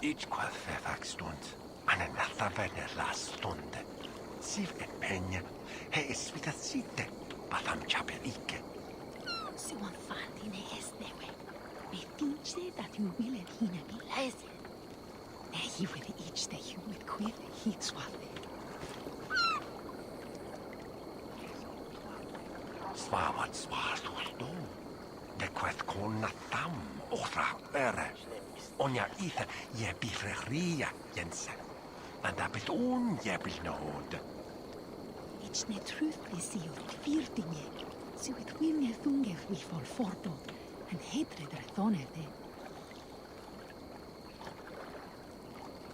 Ichquad fefagstund, anenatha venela stunde. Siv en penja, he isvitatsite, batham chaperike. Se on fantine hestewe. Me tinche dat you will it hina be lesen. He will each that you would quit heat swallow. Svavat svartuldo. De queth konna tam ora ere. Onja ithe je bifreria jense. En dat bit je bil nood. It's ne truthfully sealed viertinge. So it will ne thunge we for fordo. And hatred rethonerde.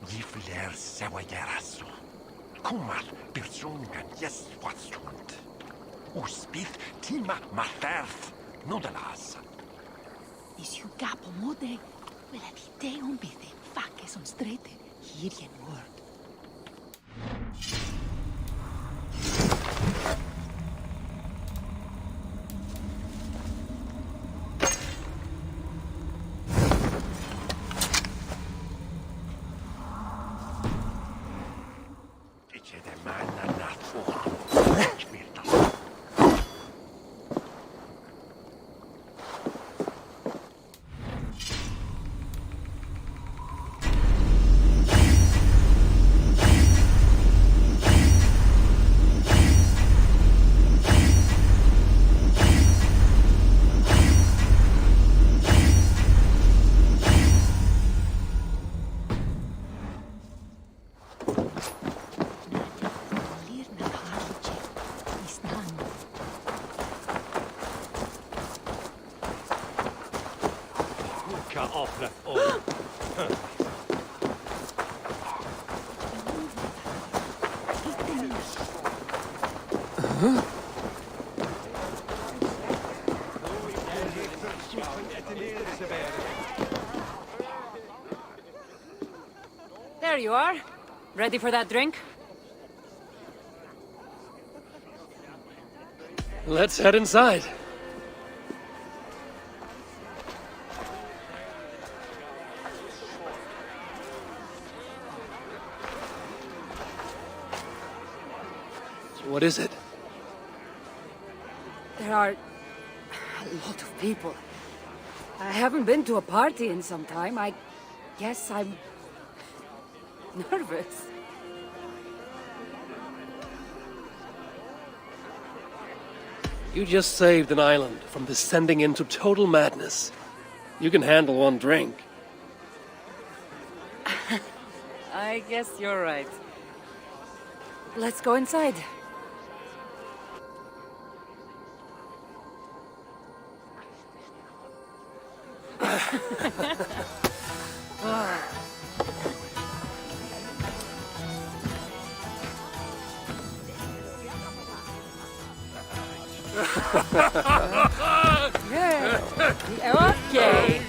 Gifler sevajerasu. Kumar birsungan jes watstund. Uspith tima materth nudelas. Is you gapo mode? Will I be day on bithe? Fakkes on strete. Hier jen word. There you are. Ready for that drink? Let's head inside. What is it? There are a lot of people. I haven't been to a party in some time. I guess I'm nervous. You just saved an island from descending into total madness. You can handle one drink. I guess you're right. Let's go inside. Okay.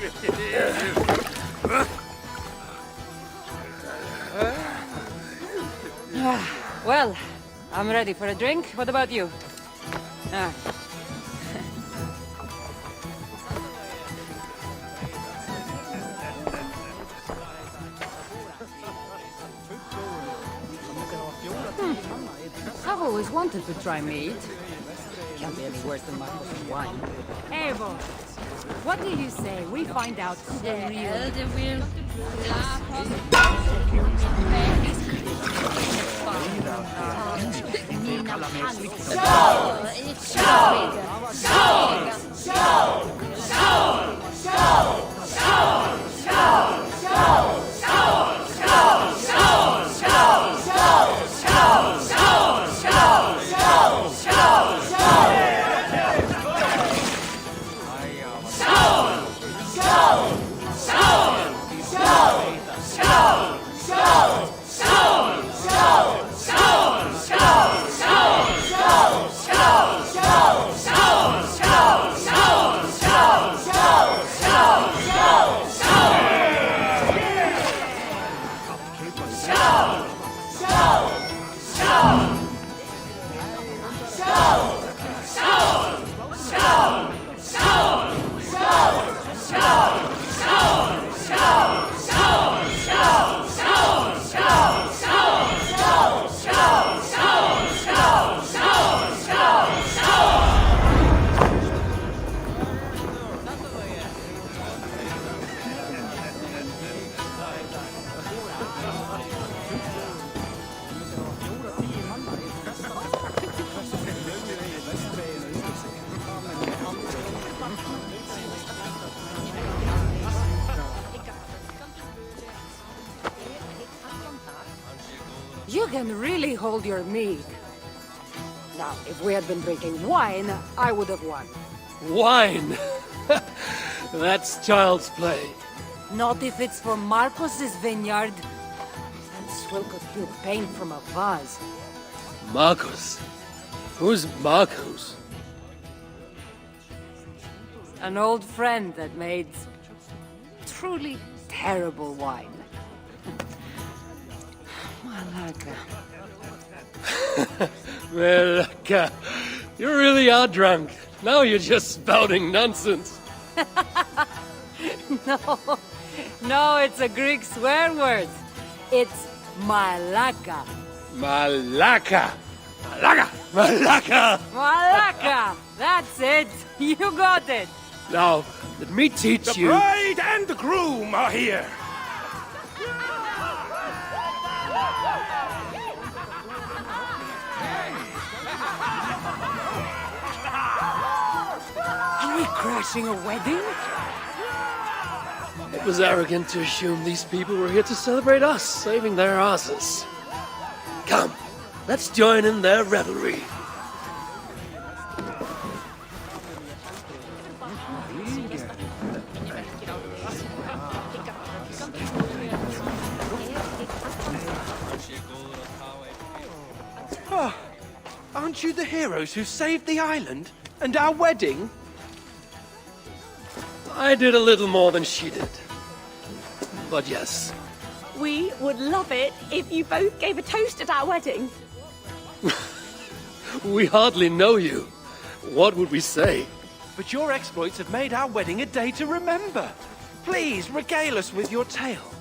Well, I'm ready for a drink. What about you? I've always wanted to try meat. Can't be any worse than my fucking wine. Evo, what do you say we find out who the real... You can really hold your mead. Now, if we had been drinking wine, I would have won. Wine! That's child's play. Not if it's from Marcos's vineyard. And Swill could feel pain from a vase. Marcos? Who's Marcos? An old friend that made truly terrible wine. Malaga. Well, you really are drunk. Now you're just spouting nonsense. No, it's a Greek swear word. It's malaka. Malaka! Malaka! Malaka! Malaka! That's it. You got it. Now, let me teach you. The bride and the groom are here. Are we crashing a wedding? It was arrogant to assume these people were here to celebrate us saving their asses. Come, let's join in their revelry. Aren't you the heroes who saved the island and our wedding? I did a little more than she did. But yes, We would love it if you both gave a toast at our wedding. we hardly know you. What would we say? But your exploits have made our wedding a day to remember. Please, regale us with your tale.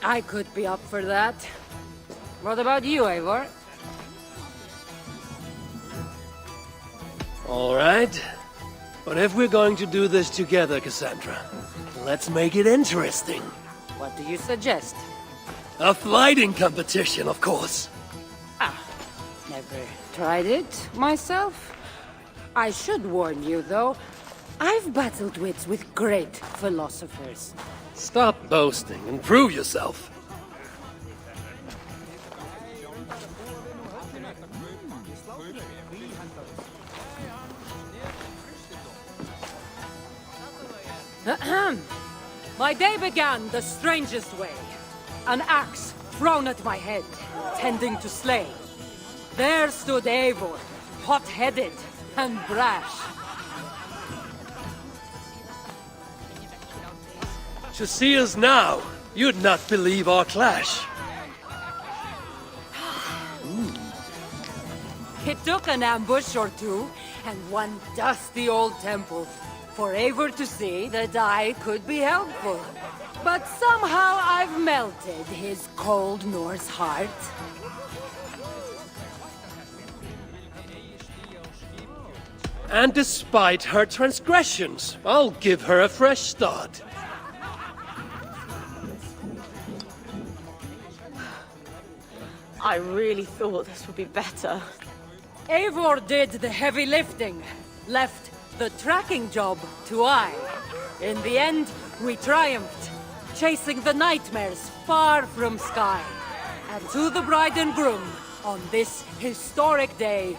I could be up for that. What about you, Eivor? All right. But if we're going to do this together, Cassandra, let's make it interesting. What do you suggest? A flighting competition, of course. Never tried it myself. I should warn you, though. I've battled wits with great philosophers. Stop boasting and prove yourself. My day began the strangest way. An axe thrown at my head, tending to slay. There stood Eivor, hot-headed and brash. To see us now, you'd not believe our clash. It took an ambush or two, and one dusty old temple, for Eivor to see that I could be helpful. But somehow I've melted his cold Norse heart. And despite her transgressions, I'll give her a fresh start. I really thought this would be better. Eivor did the heavy lifting, left the tracking job to I. In the end, we triumphed, chasing the nightmares far from Sky. And to the bride and groom, on this historic day,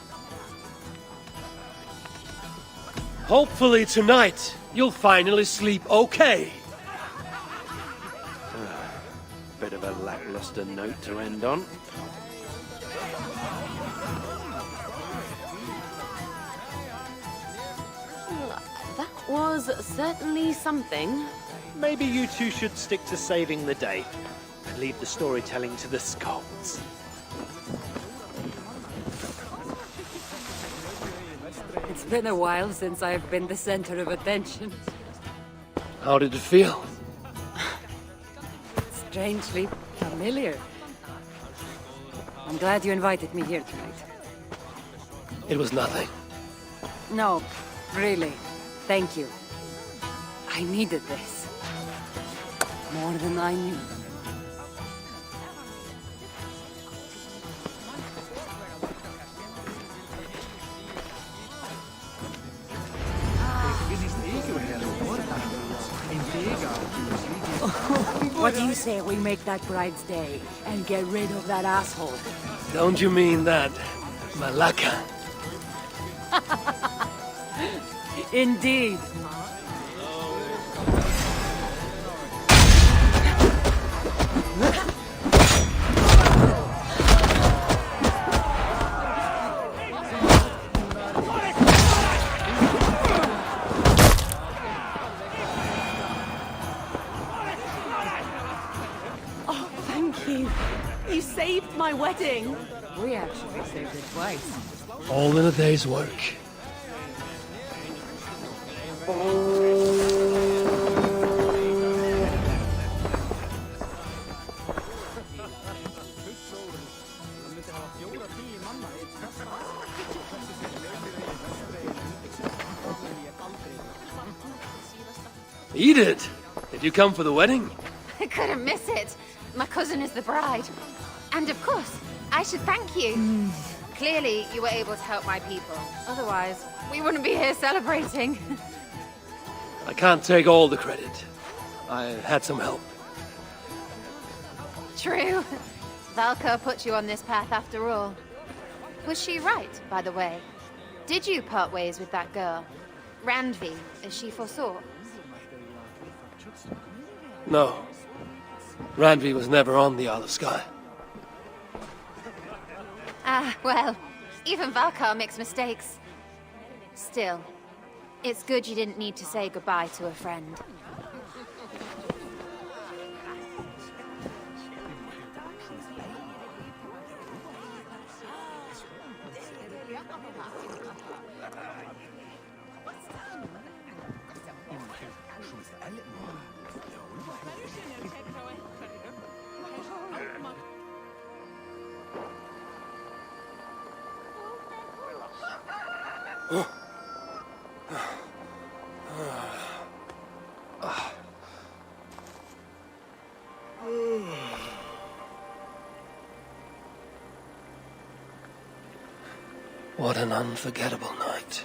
Hopefully tonight, you'll finally sleep okay. Bit of a lackluster note to end on. That was certainly something. Maybe you two should stick to saving the day and leave the storytelling to the skulls. it's been a while since I've been the center of attention. How did it feel? Strangely familiar. I'm glad you invited me here tonight. It was nothing. No, really. Thank you. I needed this. More than I knew. What do you say we make that bride's day and get rid of that asshole? Don't you mean that, Malaka? Indeed. Oh, thank you. You saved my wedding. We actually saved it twice. All in a day's work. Eat it! Did you come for the wedding? I couldn't miss it. My cousin is the bride. And of course, I should thank you. Clearly, you were able to help my people. Otherwise, we wouldn't be here celebrating. I can't take all the credit. I had some help. True. Valka put you on this path after all. Was she right, by the way? Did you part ways with that girl? Randvi, as she foresaw? No. Randvi was never on the Isle of Skye. Ah, well, even Valkar makes mistakes. Still, it's good you didn't need to say goodbye to a friend. What an unforgettable night.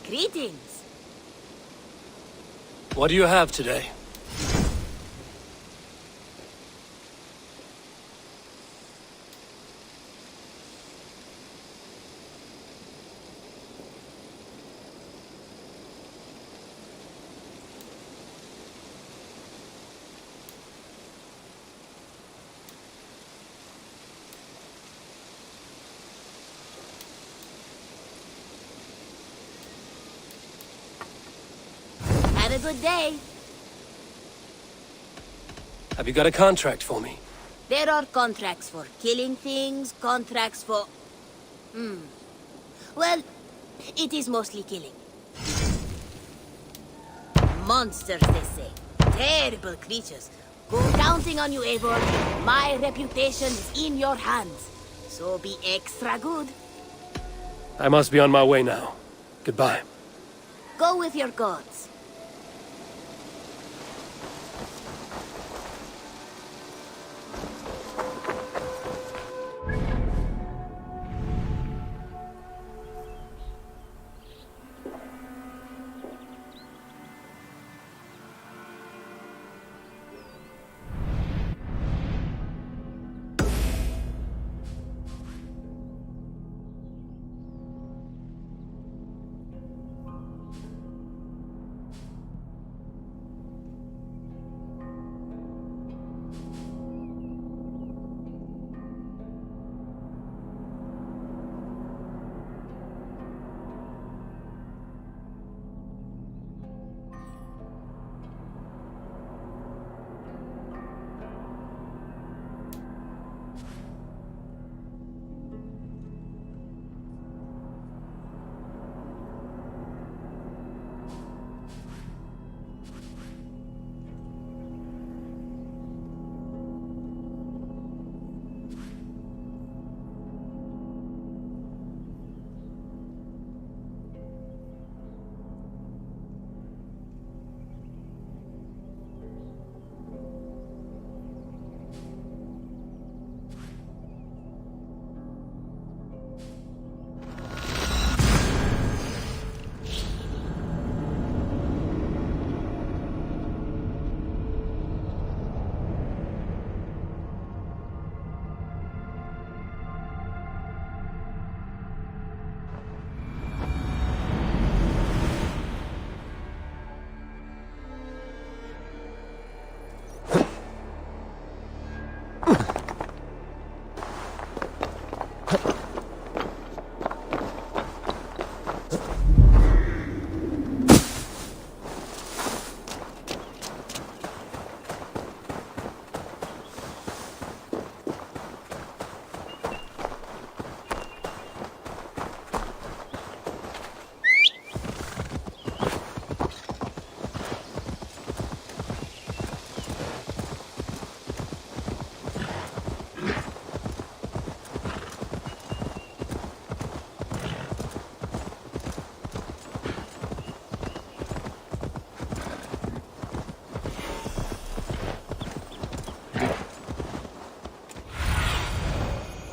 Greetings. What do you have today? Have a good day. Have you got a contract for me? There are contracts for killing things, contracts for... Well, it is mostly killing. Monsters, they say. terrible creatures. Go counting on you, Eivor. My reputation is in your hands. So be extra good. I must be on my way now. Goodbye. Go with your gods.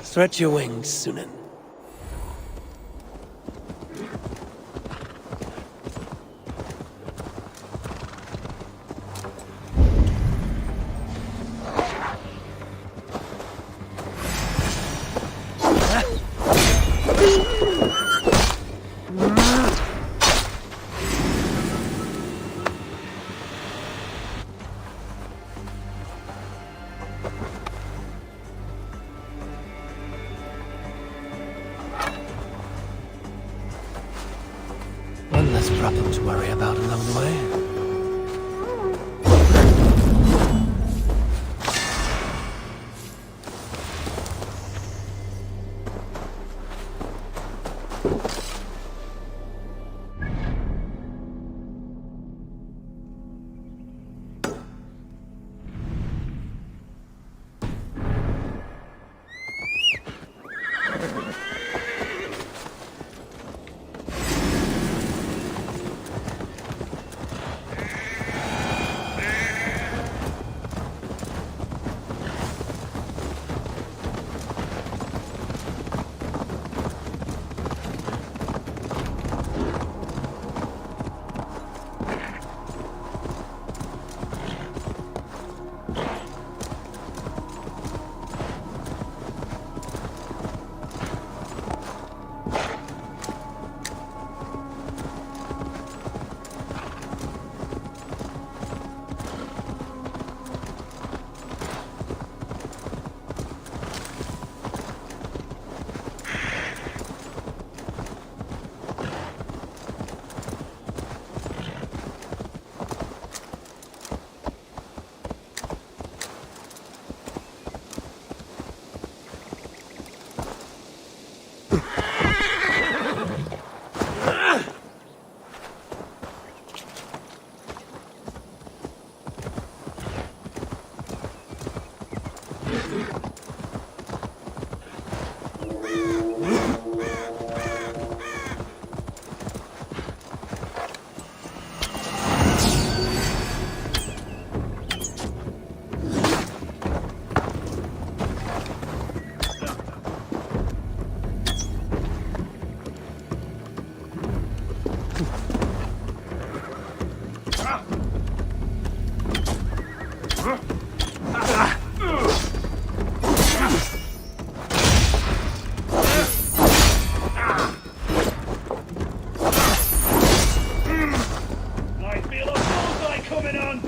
Stretch your wings, Sunan. One less problem to worry about along the way. coming on!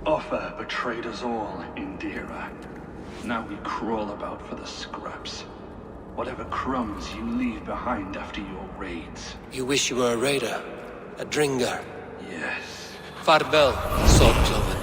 Offa betrayed us all, Indira. Now we crawl about for the scraps. Whatever crumbs you leave behind after your raids. You wish you were a raider, a dringar. Yes. Farvel, Saltkloven.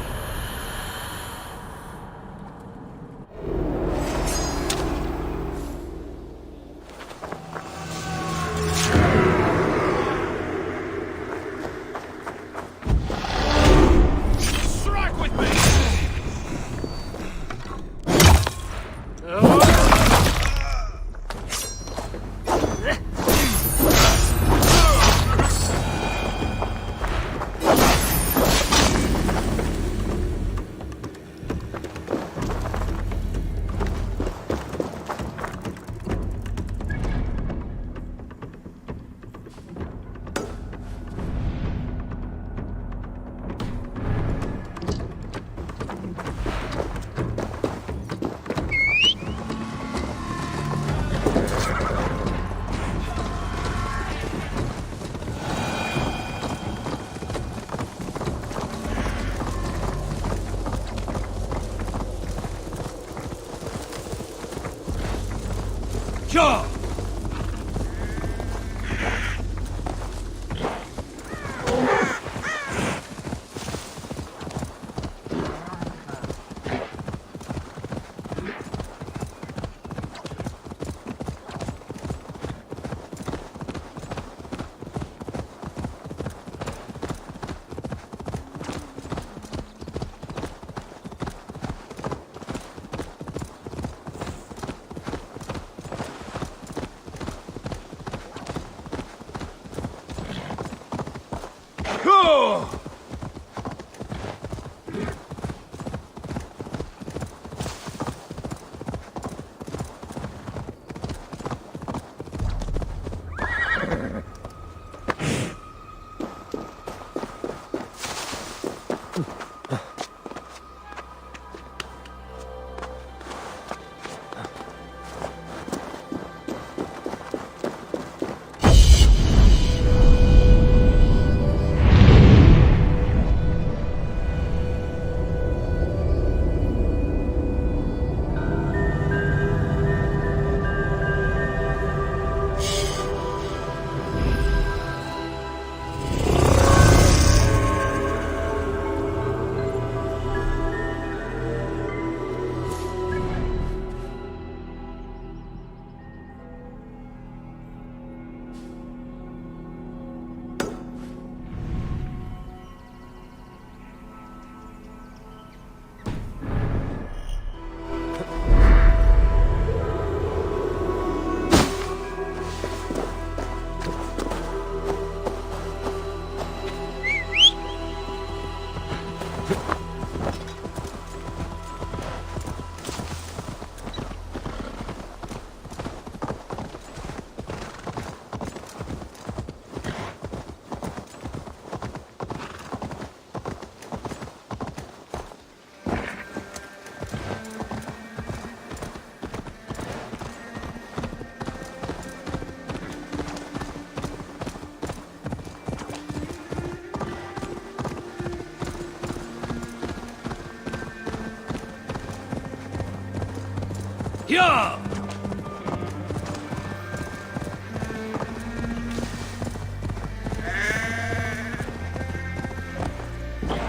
Yeah!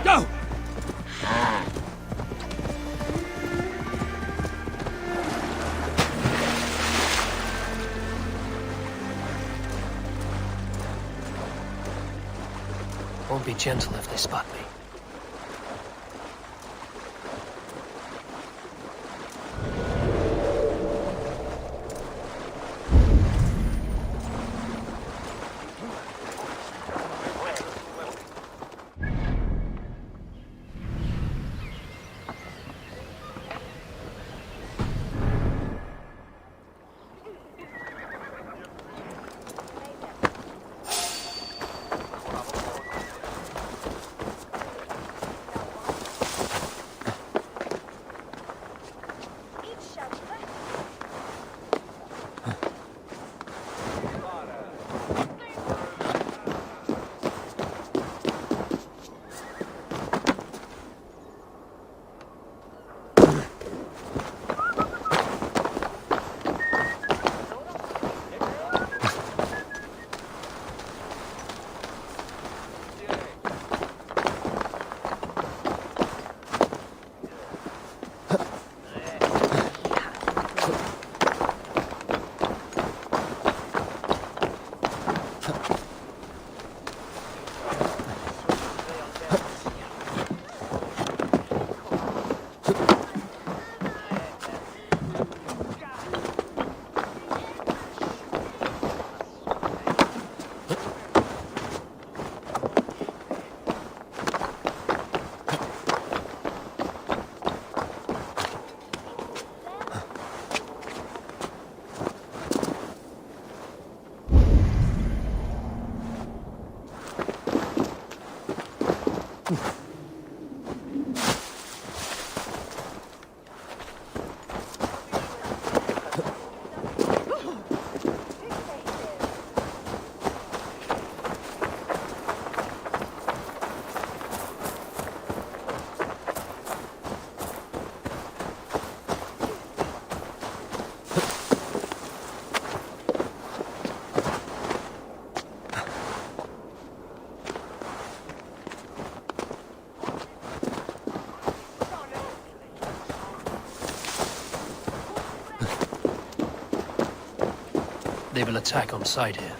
Go! Won't be gentle if they spot me. they will attack on sight here.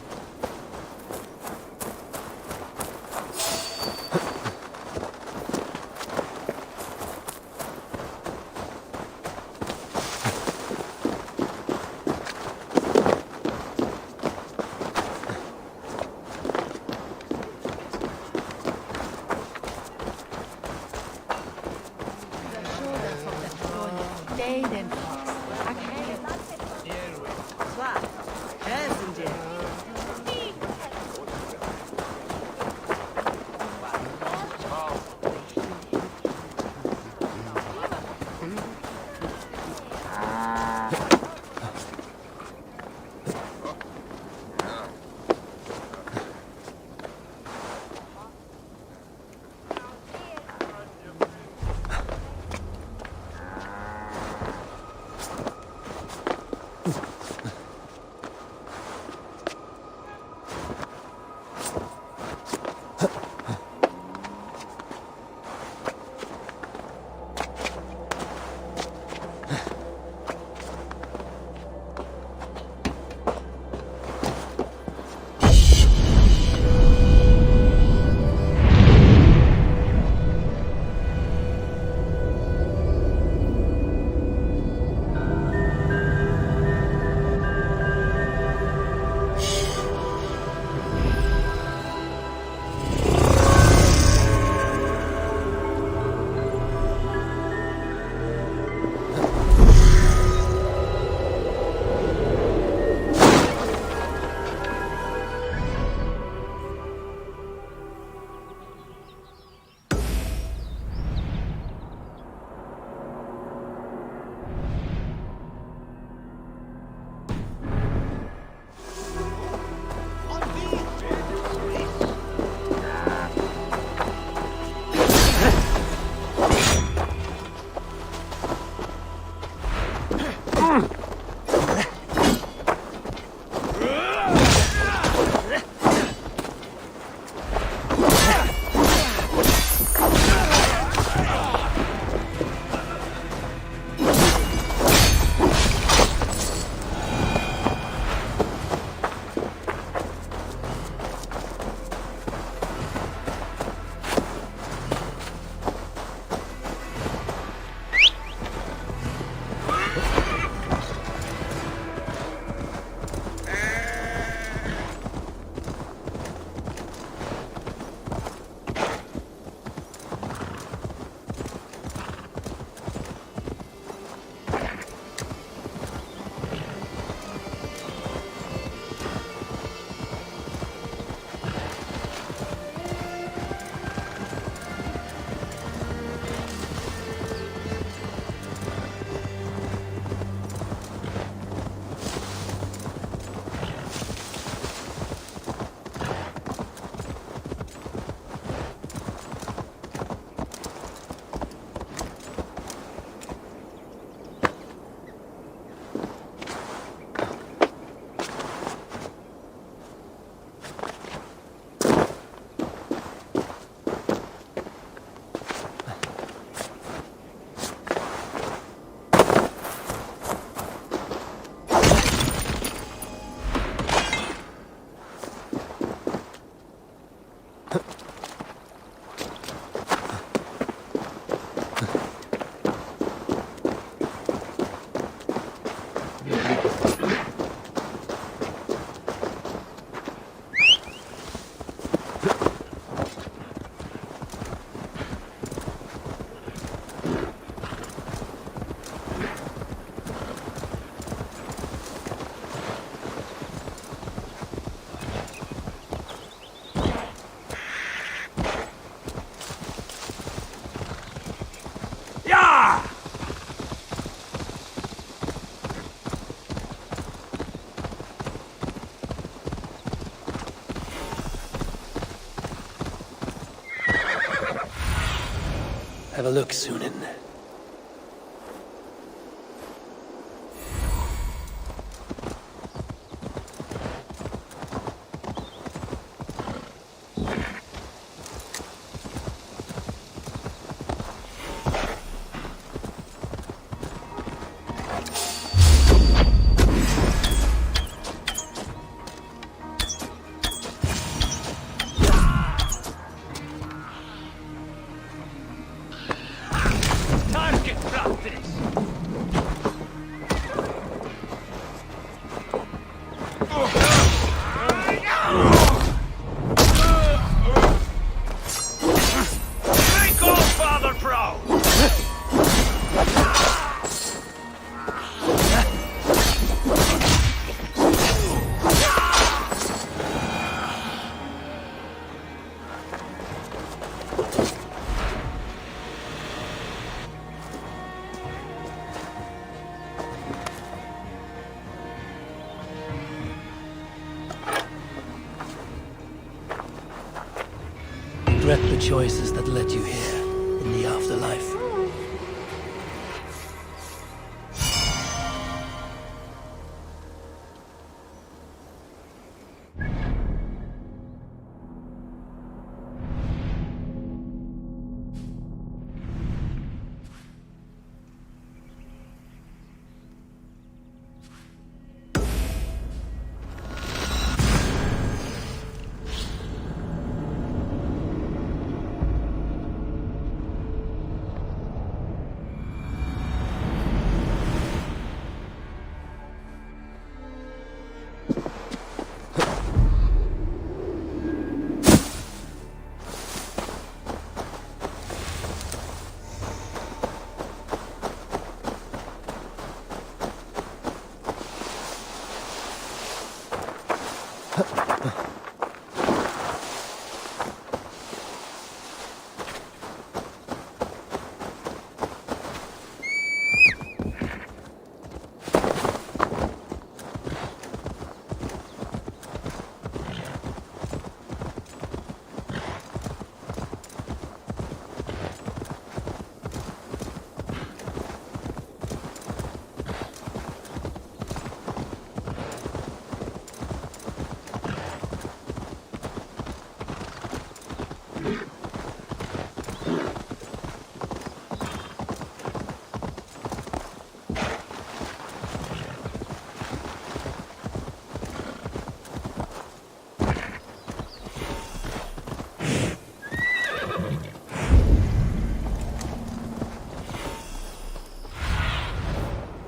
Have a look, Sunan. Regret the choices that led you here in the afterlife.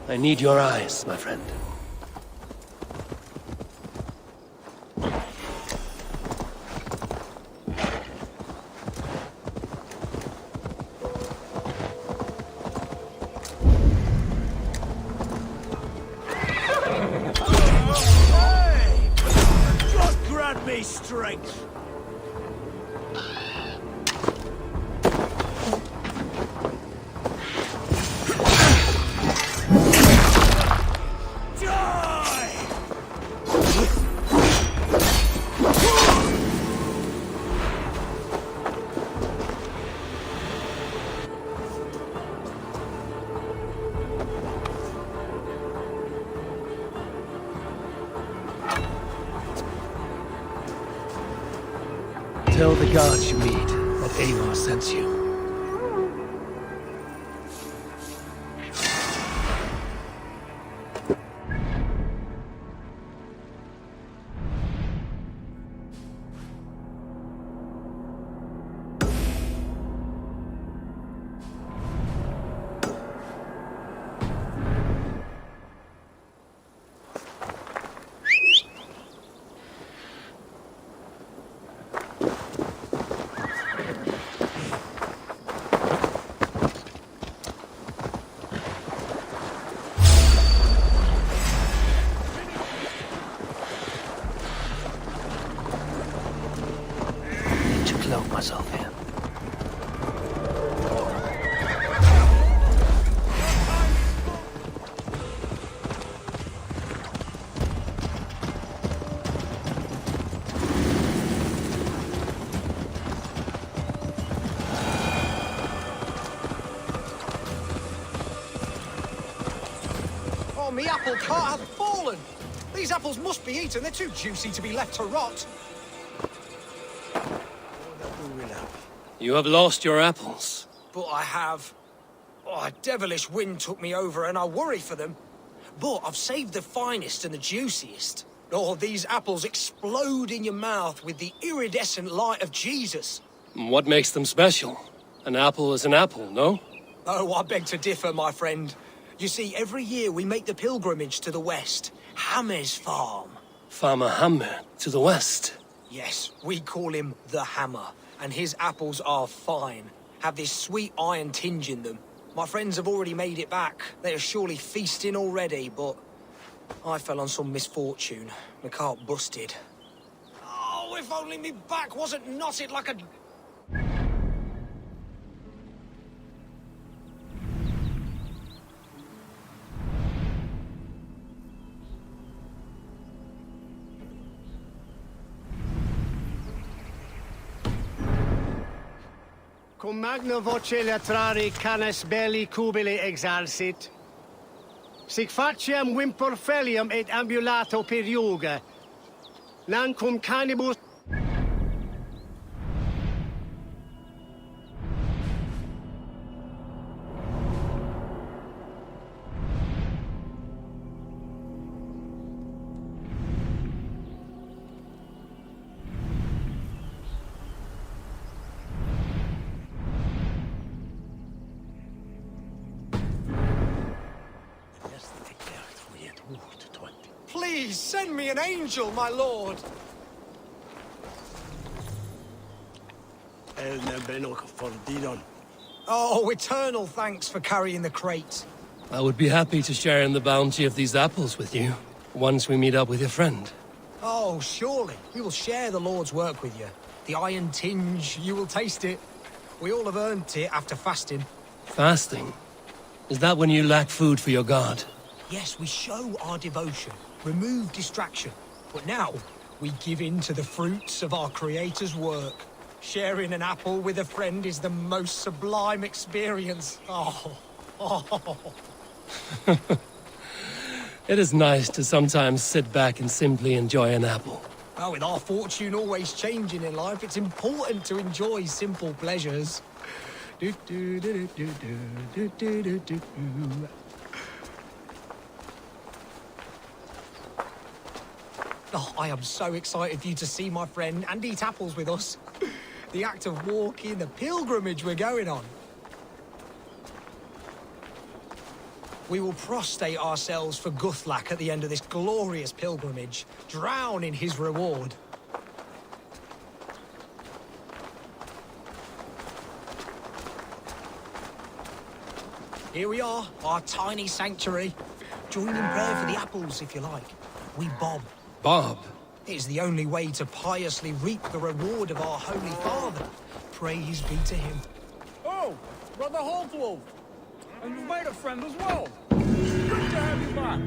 I need your eyes, my friend. Just grant me strength! Tell the guards you meet that Eivor sends you. Myself here. Oh, me apple cart hath fallen! These apples must be eaten, they're too juicy to be left to rot. You have lost your apples. But I have. Oh, a devilish wind took me over and I worry for them. But I've saved the finest and the juiciest. Oh, these apples explode in your mouth with the iridescent light of Jesus. What makes them special? An apple is an apple, no? Oh, I beg to differ, my friend. You see, every year we make the pilgrimage to the west. Hammer's farm. Farmer Hammer to the west. Yes, we call him the Hammer. And his apples are fine. Have this sweet iron tinge in them. My friends have already made it back. They are surely feasting already, but I fell on some misfortune. My cart busted. Oh, if only me back wasn't knotted like a... Cum magna voce latrari canes belli cubili exalsit. Sic faciem vimporfelium et ambulato per iuga. Non cum canibus... Please, send me an angel, my lord! Oh, eternal thanks for carrying the crate. I would be happy to share in the bounty of these apples with you, once we meet up with your friend. Oh, surely. We will share the Lord's work with you. The iron tinge, you will taste it. We all have earned it after fasting. Fasting? Is that when you lack food for your god? Yes, we show our devotion, remove distraction. But now, we give in to the fruits of our Creator's work. Sharing an apple with a friend is the most sublime experience. Oh. It is nice to sometimes sit back and simply enjoy an apple. Oh, with our fortune always changing in life, it's important to enjoy simple pleasures. Oh, I am so excited for you to see my friend and eat apples with us. The act of walking, the pilgrimage we're going on. We will prostrate ourselves for Guthlak at the end of this glorious pilgrimage, drown in his reward. Here we are, our tiny sanctuary. Join in prayer for the apples, if you like. We bob. Bob? It is the only way to piously reap the reward of our Holy Father. Praise be to him. Oh, Brother Holtwolf. And you've made a friend as well. Good to have you back.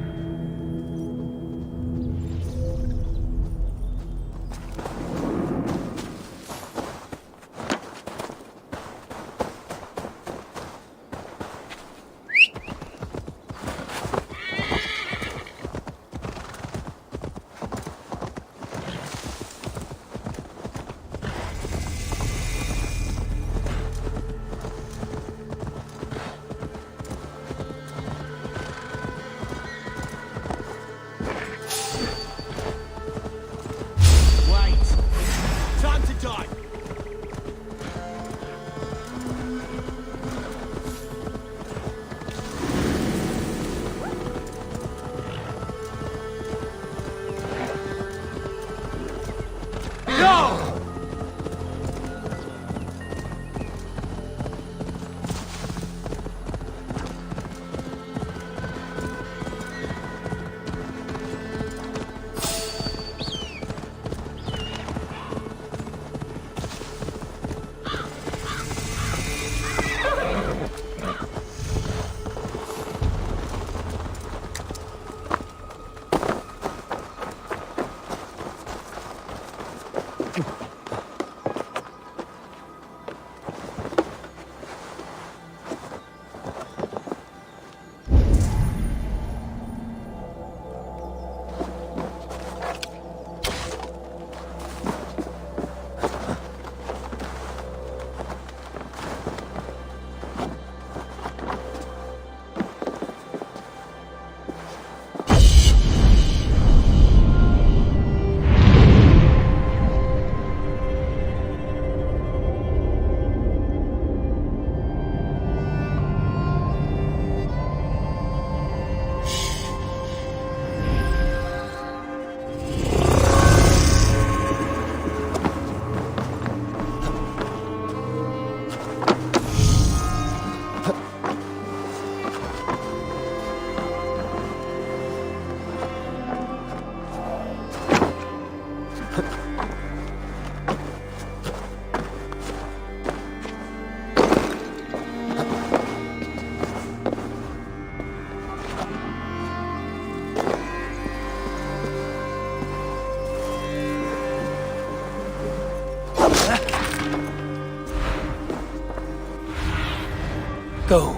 Go,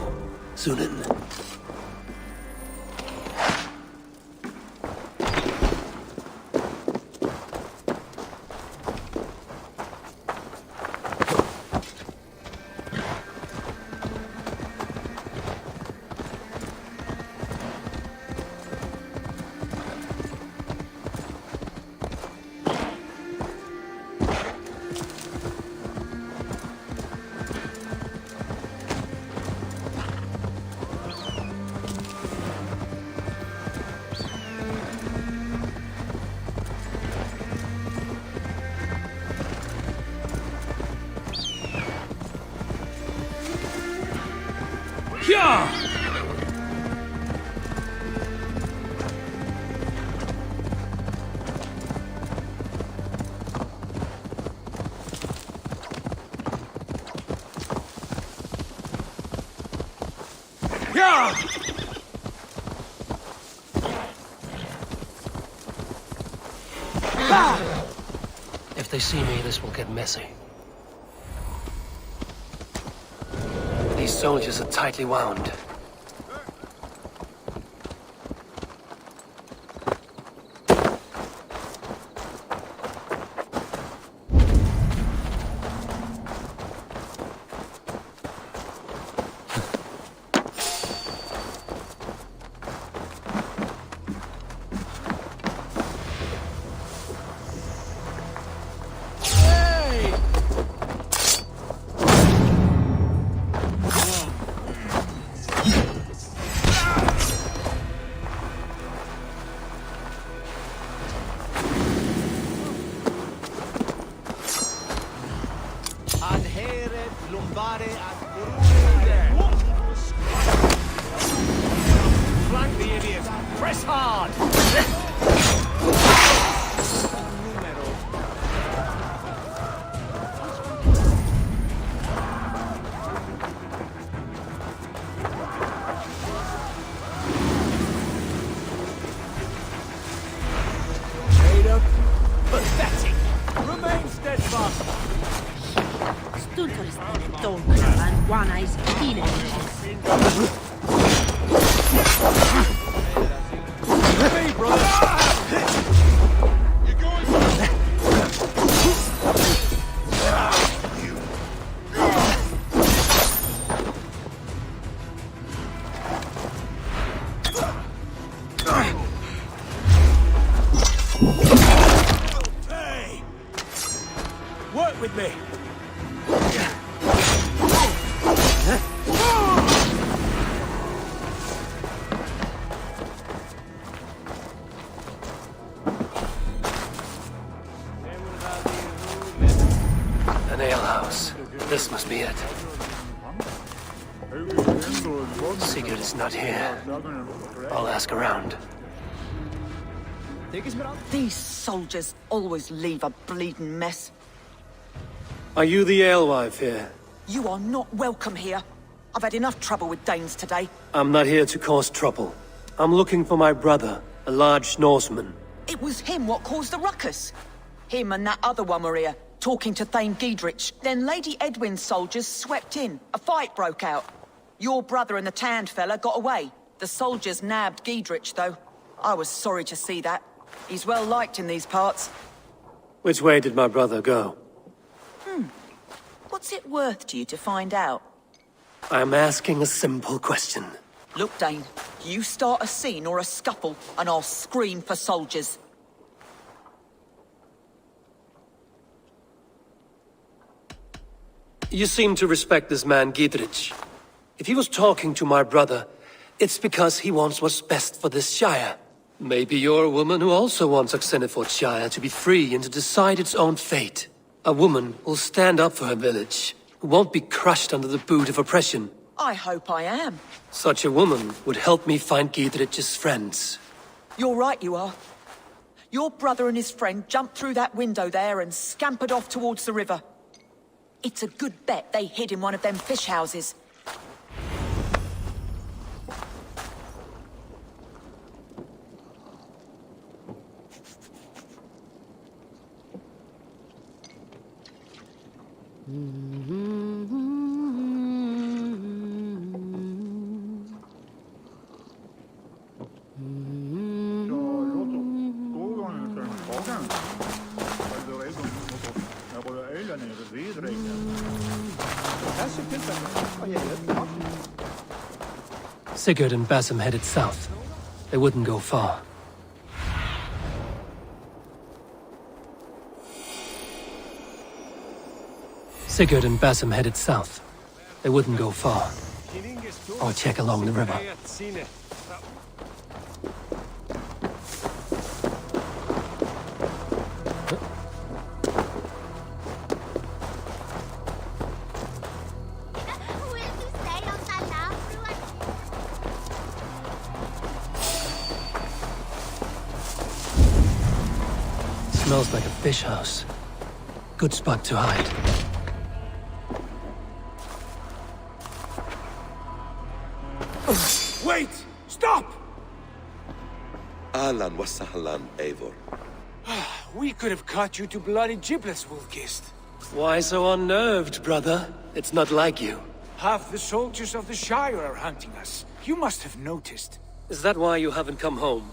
Sunan. If they see me, this will get messy. These soldiers are tightly wound. Flank the idiot! Press hard! Made up. Pathetic! Remain steadfast! Stuntorista tolknavan guanais piilemisessä. Hey, brother! Hey! Work with me! An alehouse. This must be it. Sigurd is not here. I'll ask around. These soldiers always leave a bleeding mess. Are you the alewife here? You are not welcome here. I've had enough trouble with Danes today. I'm not here to cause trouble. I'm looking for my brother, a large Norseman. It was him what caused the ruckus. Him and that other one were here, talking to Thane Giedrich. Then Lady Edwin's soldiers swept in. A fight broke out. Your brother and the tanned fella got away. The soldiers nabbed Giedrich, though. I was sorry to see that. He's well liked in these parts. Which way did my brother go? What's it worth to you to find out? I'm asking a simple question. Look, Dane, you start a scene or a scuffle, and I'll scream for soldiers. You seem to respect this man, Giedrich. If he was talking to my brother, it's because he wants what's best for this Shire. Maybe you're a woman who also wants Oxenford Shire to be free and to decide its own fate. A woman who'll stand up for her village, who won't be crushed under the boot of oppression. I hope I am. Such a woman would help me find Giedrich's friends. You're right, you are. Your brother and his friend jumped through that window there and scampered off towards the river. It's a good bet they hid in one of them fish houses. Sigurd and Basim headed south. They wouldn't go far. Sigurd and Basim headed south. They wouldn't go far. I'll check along the river. Smells like a fish house. Good spot to hide. Wait! Stop! Ahlan wa sahlan, Eivor. We could have cut you to bloody giblets, Wolfkist. Why so unnerved, brother? It's not like you. Half the soldiers of the Shire are hunting us. You must have noticed. Is that why you haven't come home?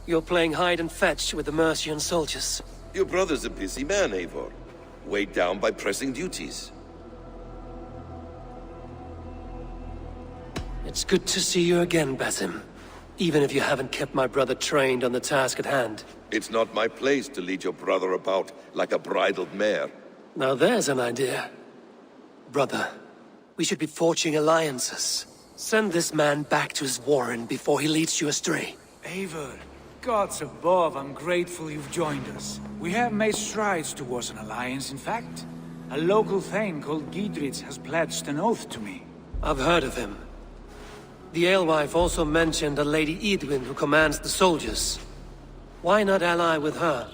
You're playing hide and fetch with the Mercian soldiers. Your brother's a busy man, Eivor. Weighed down by pressing duties. It's good to see you again, Basim. Even if you haven't kept my brother trained on the task at hand. It's not my place to lead your brother about like a bridled mare. Now there's an idea. Brother, we should be forging alliances. Send this man back to his warren before he leads you astray. Eivor, gods above, I'm grateful you've joined us. We have made strides towards an alliance, in fact. A local thane called Gidrich has pledged an oath to me. I've heard of him. The alewife also mentioned a Lady Edwin who commands the soldiers. Why not ally with her?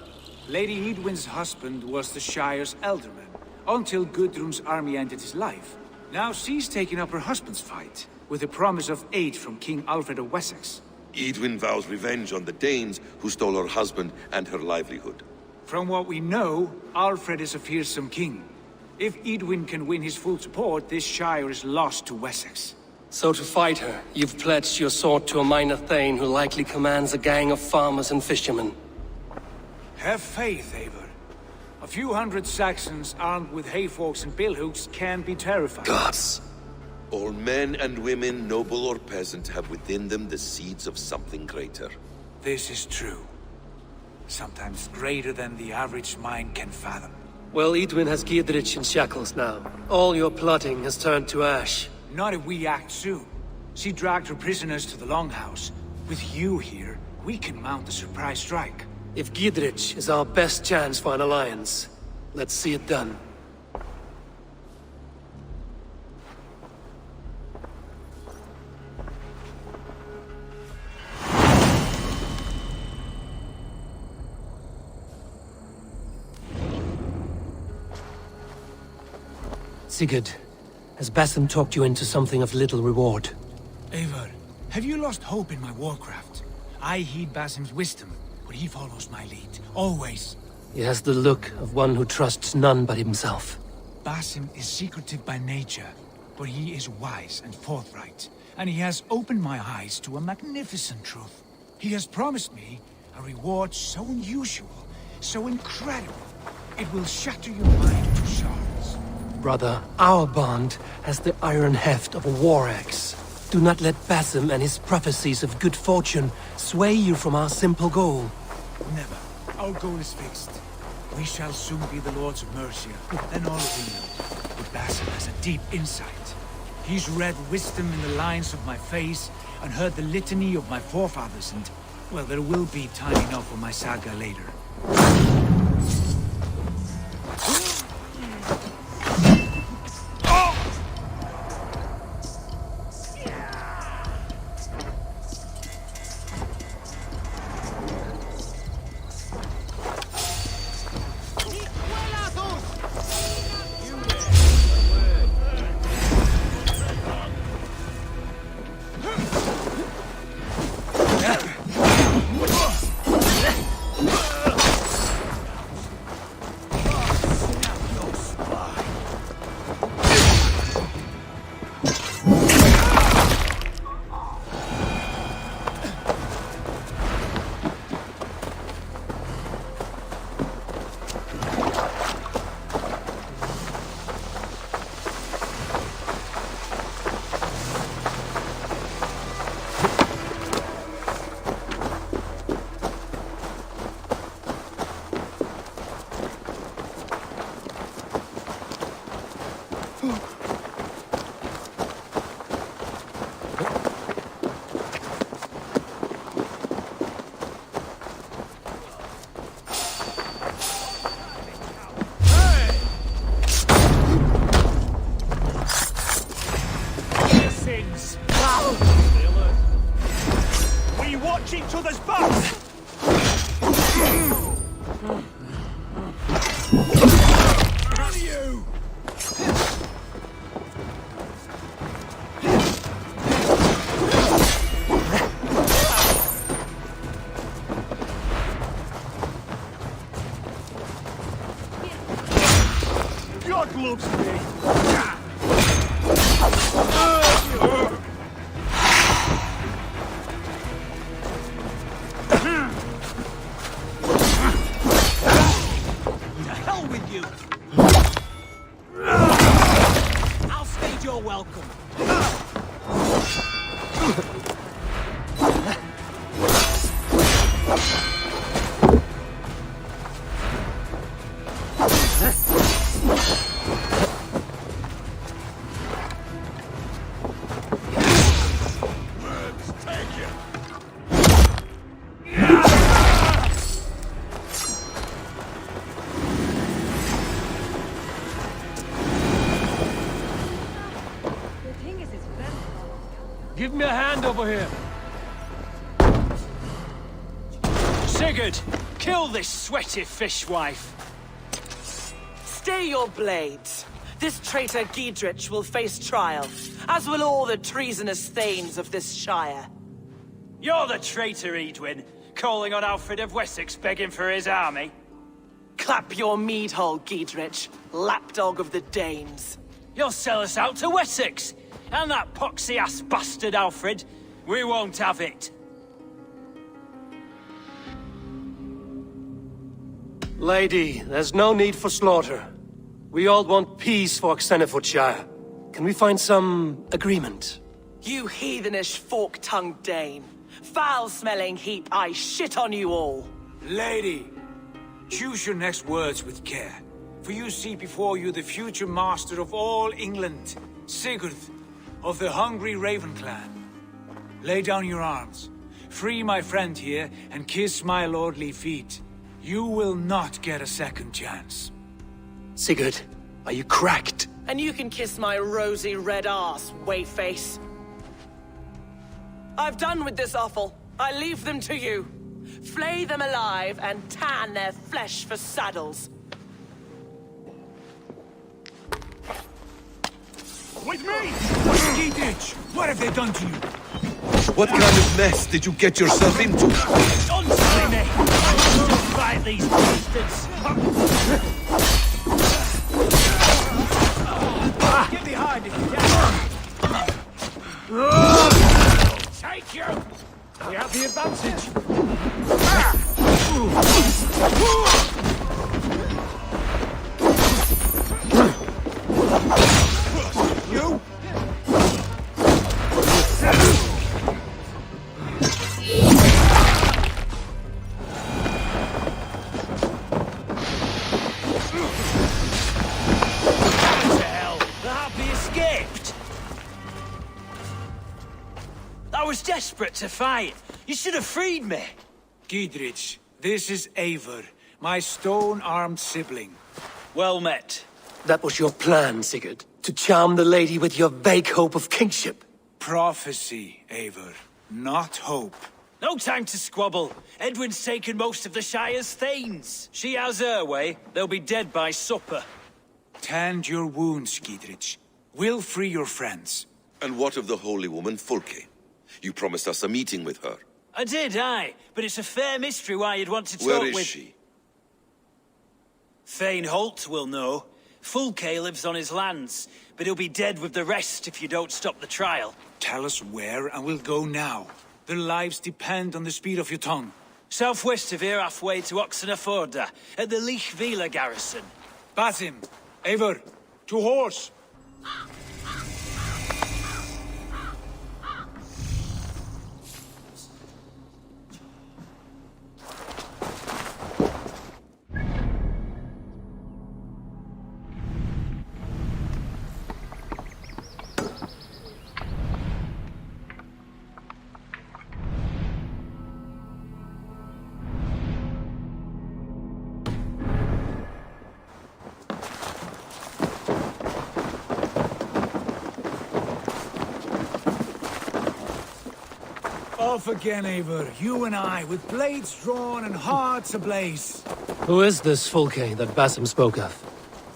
Lady Edwin's husband was the Shire's elderman, until Gudrun's army ended his life. Now she's taken up her husband's fight, with a promise of aid from King Alfred of Wessex. Edwin vows revenge on the Danes who stole her husband and her livelihood. From what we know, Alfred is a fearsome king. If Edwin can win his full support, this Shire is lost to Wessex. So to fight her, you've pledged your sword to a minor thane who likely commands a gang of farmers and fishermen. Have faith, Eivor. A few hundred Saxons armed with hayforks and billhooks can be terrifying. Gods! All men and women, noble or peasant, have within them the seeds of something greater. This is true. Sometimes greater than the average mind can fathom. Well, Edwin has Gidrich in shackles now. All your plotting has turned to ash. Not if we act soon. She dragged her prisoners to the Longhouse. With you here, we can mount a surprise strike. If Gidrich is our best chance for an alliance, let's see it done. Sigurd, has Basim talked you into something of little reward? Eivor, have you lost hope in my warcraft? I heed Basim's wisdom, but he follows my lead, always. He has the look of one who trusts none but himself. Basim is secretive by nature, but he is wise and forthright, and he has opened my eyes to a magnificent truth. He has promised me a reward so unusual, so incredible, it will shatter your mind to shards. Brother, our bond has the iron heft of a war axe. Do not let Basim and his prophecies of good fortune sway you from our simple goal. Never. Our goal is fixed. We shall soon be the Lords of Mercia, then all of England. But Basim has a deep insight. He's read wisdom in the lines of my face, and heard the litany of my forefathers, and, well, there will be time enough for my saga later. watch each other's backs! On you! God loves me! To hell with you! I'll stage your welcome. Give me a hand over here. Sigurd, kill this sweaty fishwife. Stay your blades. This traitor Giedrich will face trial, as will all the treasonous thanes of this shire. You're the traitor, Edwin, calling on Alfred of Wessex begging for his army. Clap your mead hole, Giedrich, lapdog of the Danes. You'll sell us out to Wessex, and that poxy-ass bastard Alfred. We won't have it. Lady, there's no need for slaughter. We all want peace for Xenofordshire. Can we find some agreement? You heathenish fork-tongued Dane. Foul-smelling heap, I shit on you all. Lady, choose your next words with care, for you see before you the future master of all England, Sigurd, of the hungry Raven clan. Lay down your arms, free my friend here, and kiss my lordly feet. You will not get a second chance. Sigurd, are you cracked? And you can kiss my rosy red arse, wayface. I've done with this offal. I leave them to you. Flay them alive and tan their flesh for saddles. With me! Giedrich, what have they done to you? What kind of mess did you get yourself into? Don't silly me! I need to fight these bastards! Get behind if you can! Take you! We have the advantage! You! I was desperate to fight. You should have freed me. Giedrich, this is Eivor, my stone-armed sibling. Well met. That was your plan, Sigurd? To charm the lady with your vague hope of kingship? Prophecy, Eivor, not hope. No time to squabble. Edwin's taken most of the Shire's thanes. She has her way. They'll be dead by supper. Tend your wounds, Giedrich. We'll free your friends. And what of the holy woman Fulke? You promised us a meeting with her. I did, aye. But it's a fair mystery why you'd want to talk Where with... is she? Thane Holt will know. Fulke lives on his lands, but he'll be dead with the rest if you don't stop the trial. Tell us where, and we'll go now. Their lives depend on the speed of your tongue. Southwest of here, halfway to Oxenaforda, at the Lichvila garrison. Basim, Eivor, to horse! Off again, Eivor. You and I, with blades drawn and hearts ablaze. Who is this Fulke that Basim spoke of?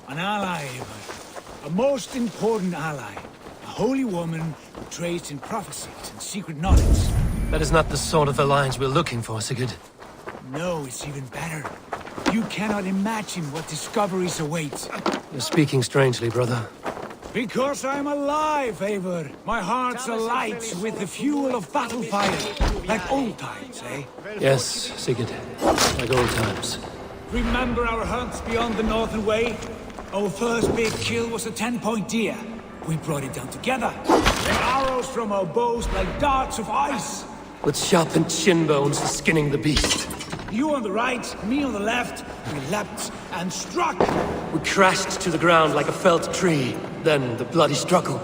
An ally, Eivor. A most important ally. A holy woman who trades in prophecies and secret knowledge. That is not the sort of alliance we're looking for, Sigurd. No, it's even better. You cannot imagine what discoveries await. You're speaking strangely, brother. Because I'm alive, Eivor. My heart's alight with the fuel of battle fire. Like old times, eh? Yes, Sigurd. Like old times. Remember our hunts beyond the Northern Way? Our first big kill was a 10-point deer. We brought it down together. The arrows from our bows like darts of ice. With sharpened shin bones for skinning the beast. You on the right, me on the left. We leapt and struck. We crashed to the ground like a felled tree. Then the bloody struggle.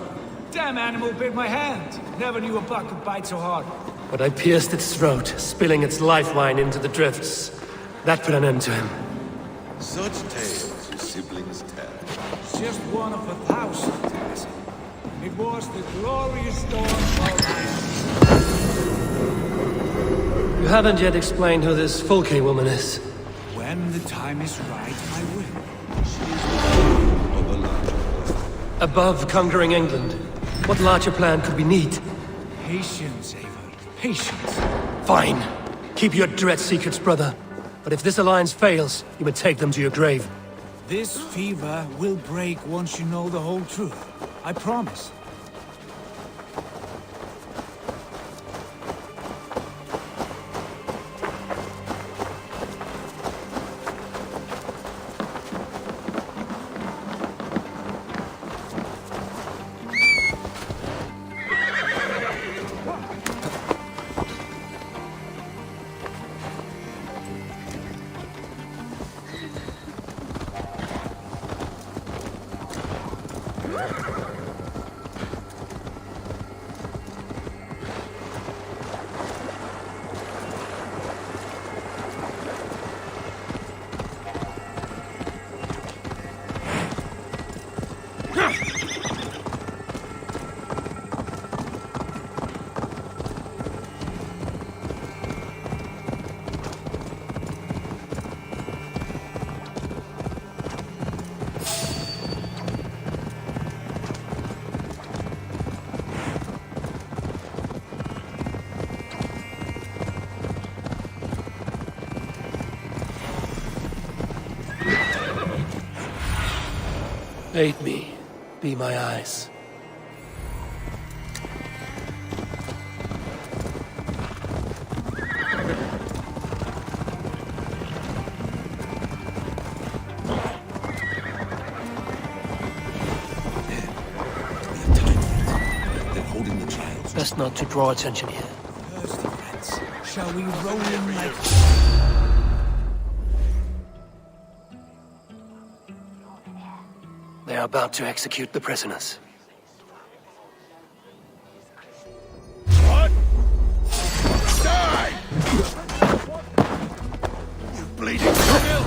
Damn animal bit my hand. Never knew a buck could bite so hard. But I pierced its throat, spilling its lifeline into the drifts. That put an end to him. Such tales your siblings tell. It's just one of 1,000, Tess. It was the glorious dawn of You haven't yet explained who this Fulke woman is. When the time is right, I will. Of a larger Above conquering England, what larger plan could we need? Patience, Eivor. Patience. Fine. Keep your dread secrets, brother. But if this alliance fails, you may take them to your grave. This fever will break once you know the whole truth. I promise. Aid me. Be my eyes. They're holding the trials. Best not to draw attention here. Thirsty friends. Shall we roll in like... They are about to execute the prisoners. What? Die! You bleeding criminal!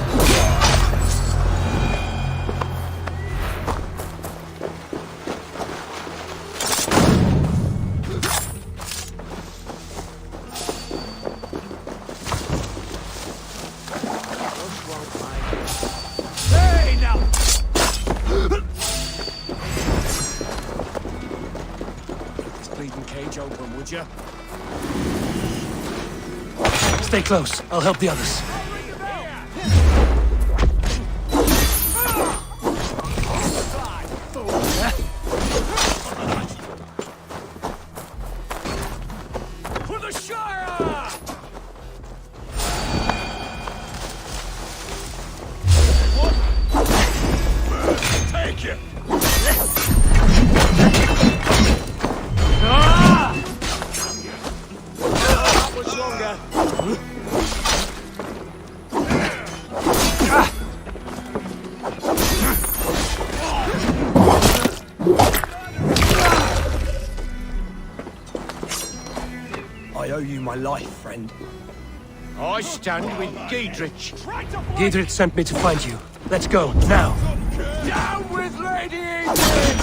Hey, now! Cage open, would you? Stay close. I'll help the others. For the Shire! Take you! Much longer. I owe you my life, friend. I stand with Giedrich. Giedrich sent me to find you. Let's go, now. Down with Lady England!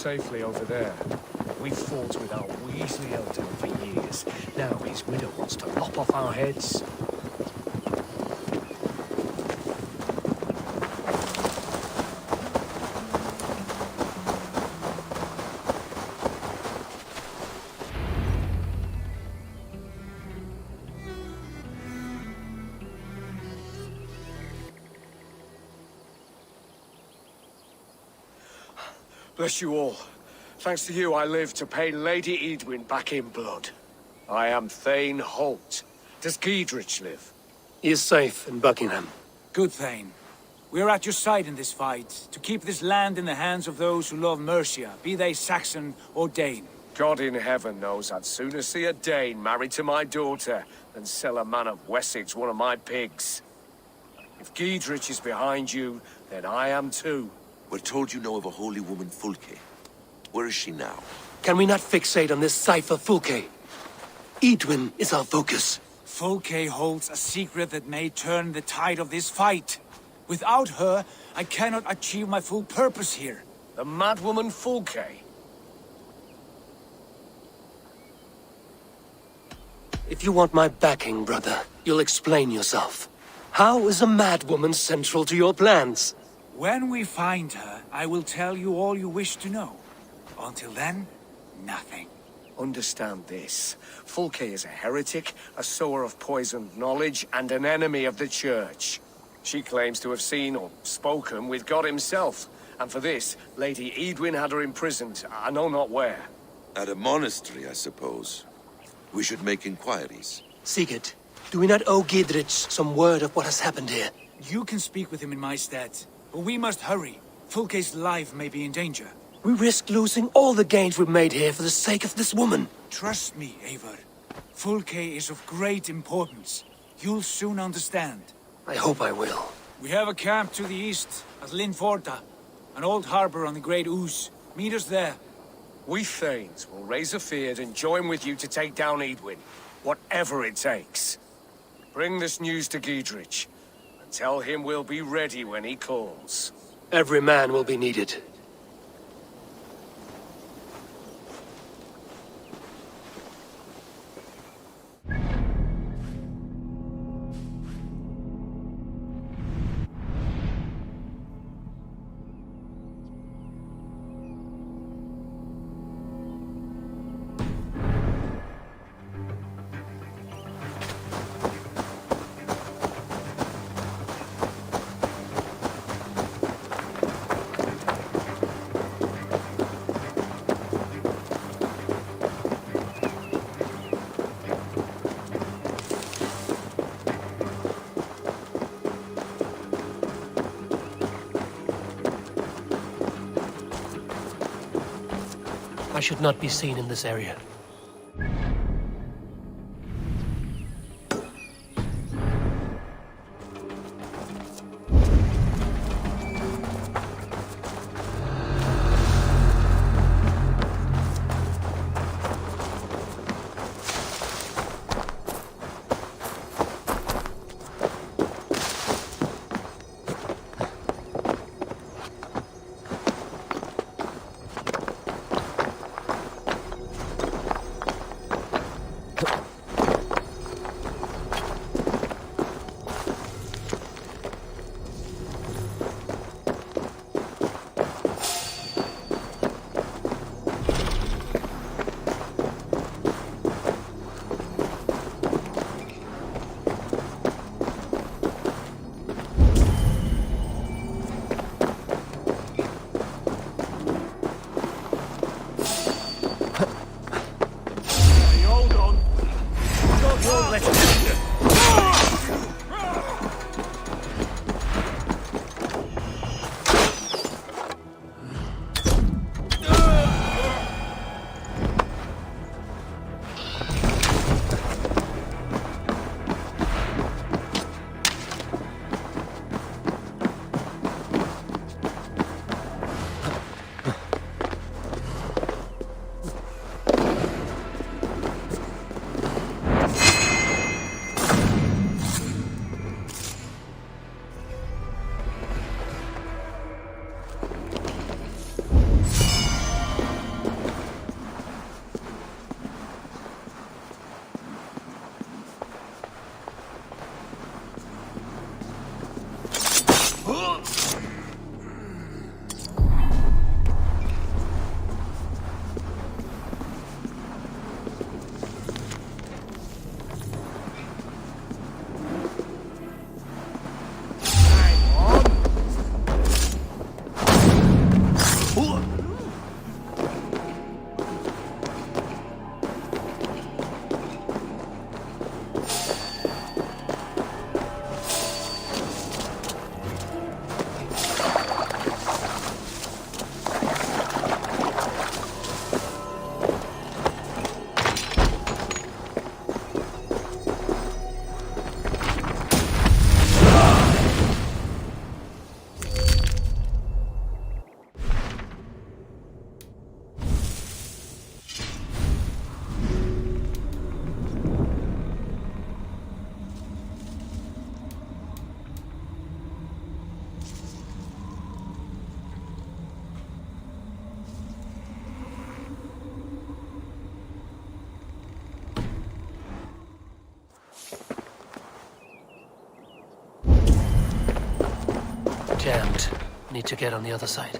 safely over there. We've fought with our Weasley elder for years. Now his widow wants to lop off our heads. Bless you all. Thanks to you, I live to pay Lady Edwin back in blood. I am Thane Holt. Does Giedrich live? He is safe in Buckingham. Good, Thane. We are at your side in this fight, to keep this land in the hands of those who love Mercia, be they Saxon or Dane. God in heaven knows I'd sooner see a Dane married to my daughter than sell a man of Wessex one of my pigs. If Giedrich is behind you, then I am too. We're told you know of a holy woman, Fulke. Where is she now? Can we not fixate on this cipher, Fulke? Edwin is our focus. Fulke holds a secret that may turn the tide of this fight. Without her, I cannot achieve my full purpose here. The madwoman Fulke? If you want my backing, brother, you'll explain yourself. How is a madwoman central to your plans? When we find her, I will tell you all you wish to know. Until then, nothing. Understand this. Fulke is a heretic, a sower of poisoned knowledge, and an enemy of the Church. She claims to have seen or spoken with God himself, and for this, Lady Edwin had her imprisoned, I know not where. At a monastery, I suppose. We should make inquiries. Sigurd, do we not owe Giedrich some word of what has happened here? You can speak with him in my stead, but we must hurry. Fulke's life may be in danger. We risk losing all the gains we've made here for the sake of this woman. Trust me, Eivor. Fulke is of great importance. You'll soon understand. I hope I will. We have a camp to the east at Linforta, an old harbor on the Great Ouse. Meet us there. We Thanes will raise a feard and join with you to take down Edwin, whatever it takes. Bring this news to Giedrich, and tell him we'll be ready when he calls. Every man will be needed. I should not be seen in this area. Need to get on the other side.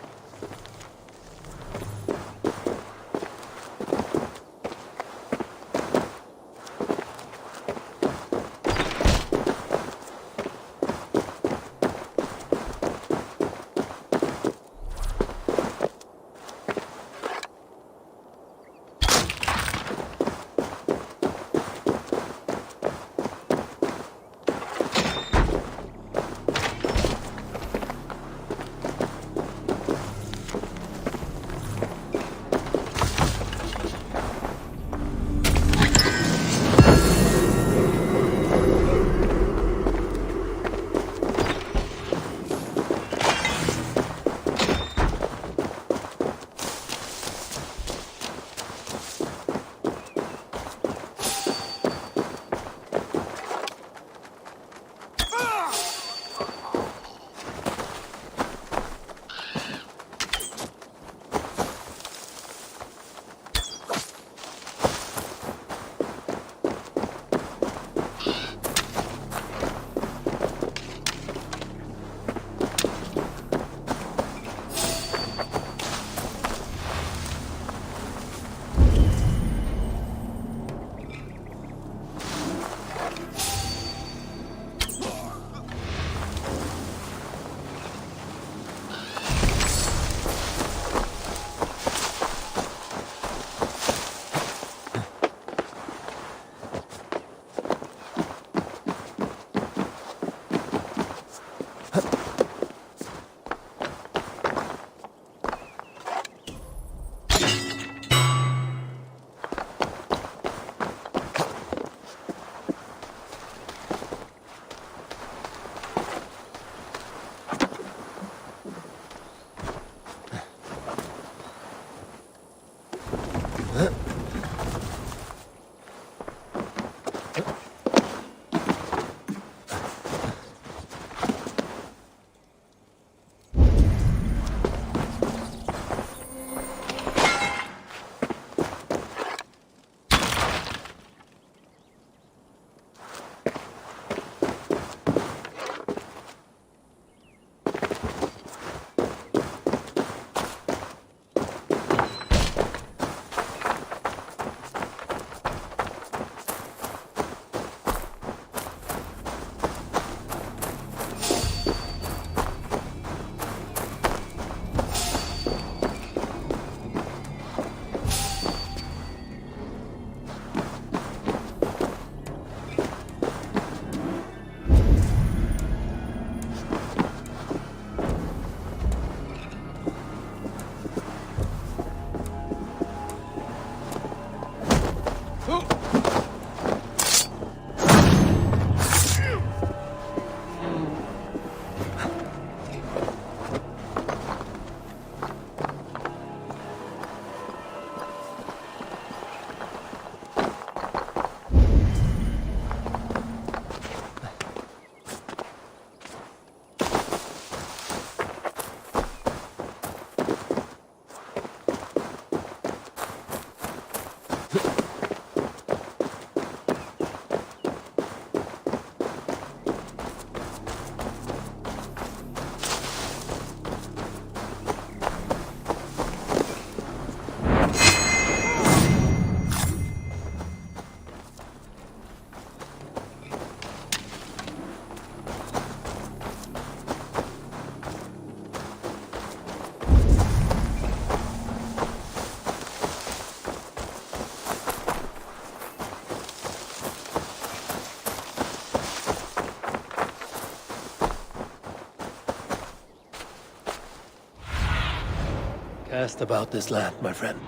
Cast about this land, my friend.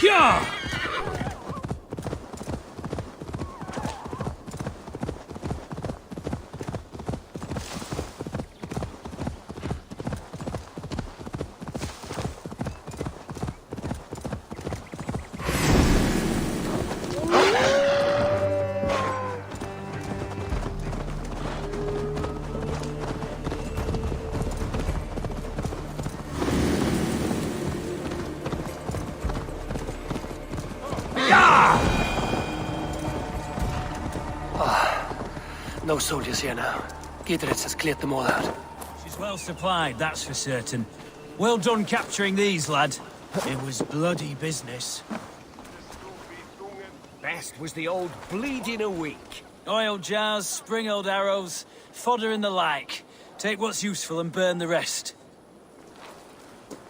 Yeah! No soldiers here now. Gidritz has cleared them all out. She's well supplied, that's for certain. Well done capturing these, lad. It was bloody business. Best was the old bleeding a week. Oil jars, spring-oiled arrows, fodder and the like. Take what's useful and burn the rest.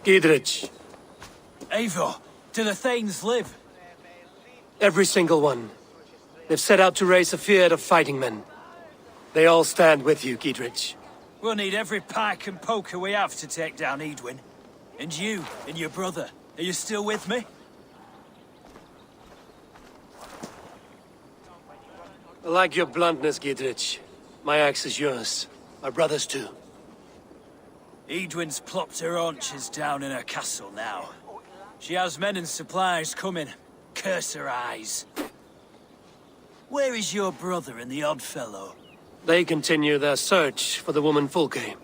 Gidritz. Eivor, do the Thanes live? Every single one. They've set out to raise a fear of fighting men. They all stand with you, Gidritz. We'll need every pike and poker we have to take down Edwin. And you, and your brother, are you still with me? I like your bluntness, Gidritz. My axe is yours. My brother's too. Edwin's plopped her haunches down in her castle now. She has men and supplies coming. Curse her eyes. Where is your brother and the odd fellow? They continue their search for the woman Fulke.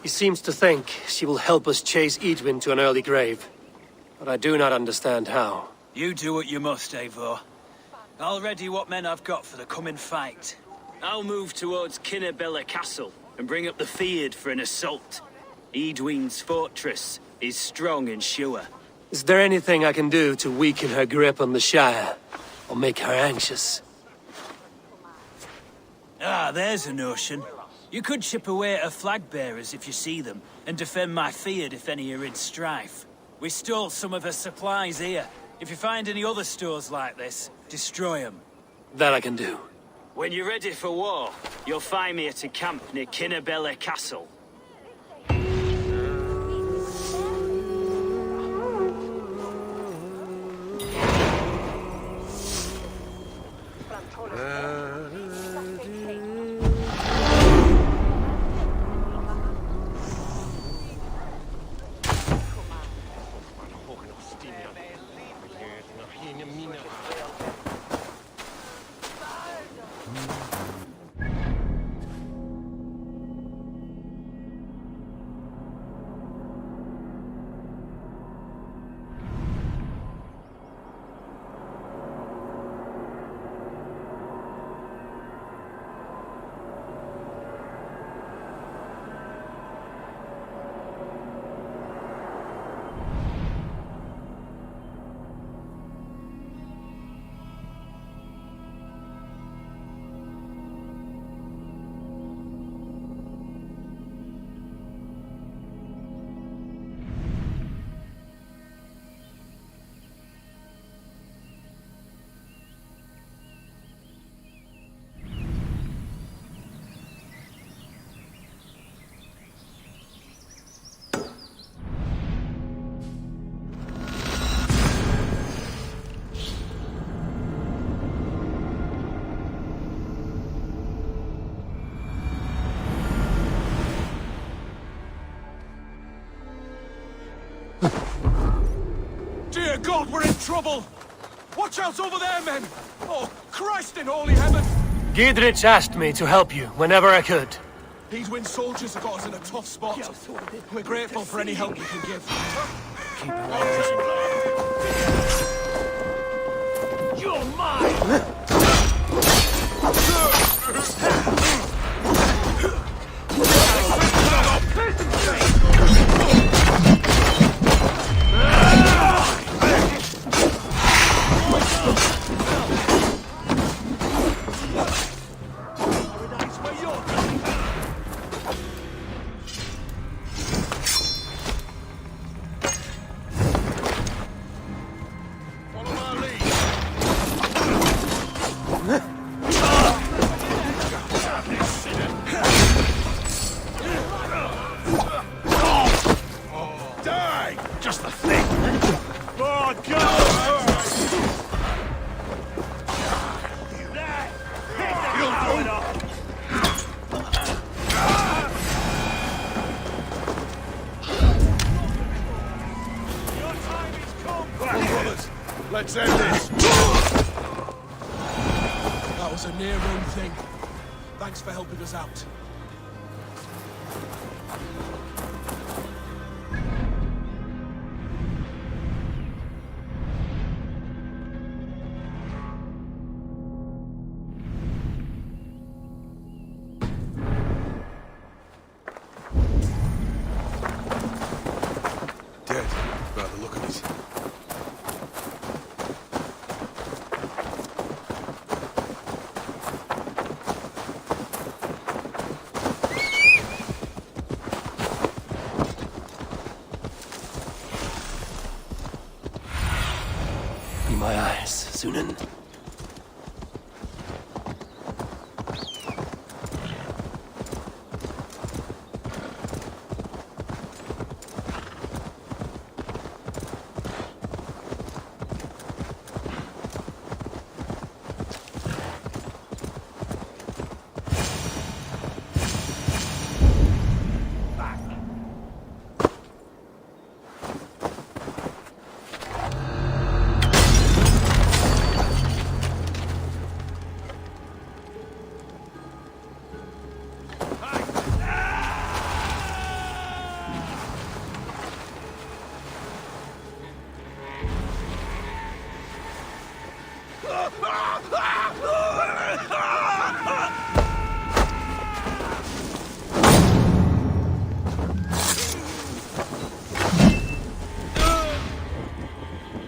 He seems to think she will help us chase Edwin to an early grave. But I do not understand how. You do what you must, Eivor. I'll ready what men I've got for the coming fight. I'll move towards Kinnabella Castle and bring up the Fyrd for an assault. Edwin's fortress is strong and sure. Is there anything I can do to weaken her grip on the Shire? Or make her anxious? Ah, there's a notion. You could chip away at her flag bearers if you see them, and defend my Fyrd if any are in strife. We stole some of her supplies here. If you find any other stores like this, destroy them. That I can do. When you're ready for war, you'll find me at a camp near Kinnabella Castle. Dear God, we're in trouble! Watch out over there, men! Oh, Christ in holy heaven! Gidritz asked me to help you whenever I could. Edwin's soldiers have got us in a tough spot. We're grateful for any help you can give. Keep your eyes on. You're mine! Die! Just the thing! Lord, go! Let's end this! That was a near-run thing. Thanks for helping us out. Dead, by the look of it. Be my eyes, Sunan.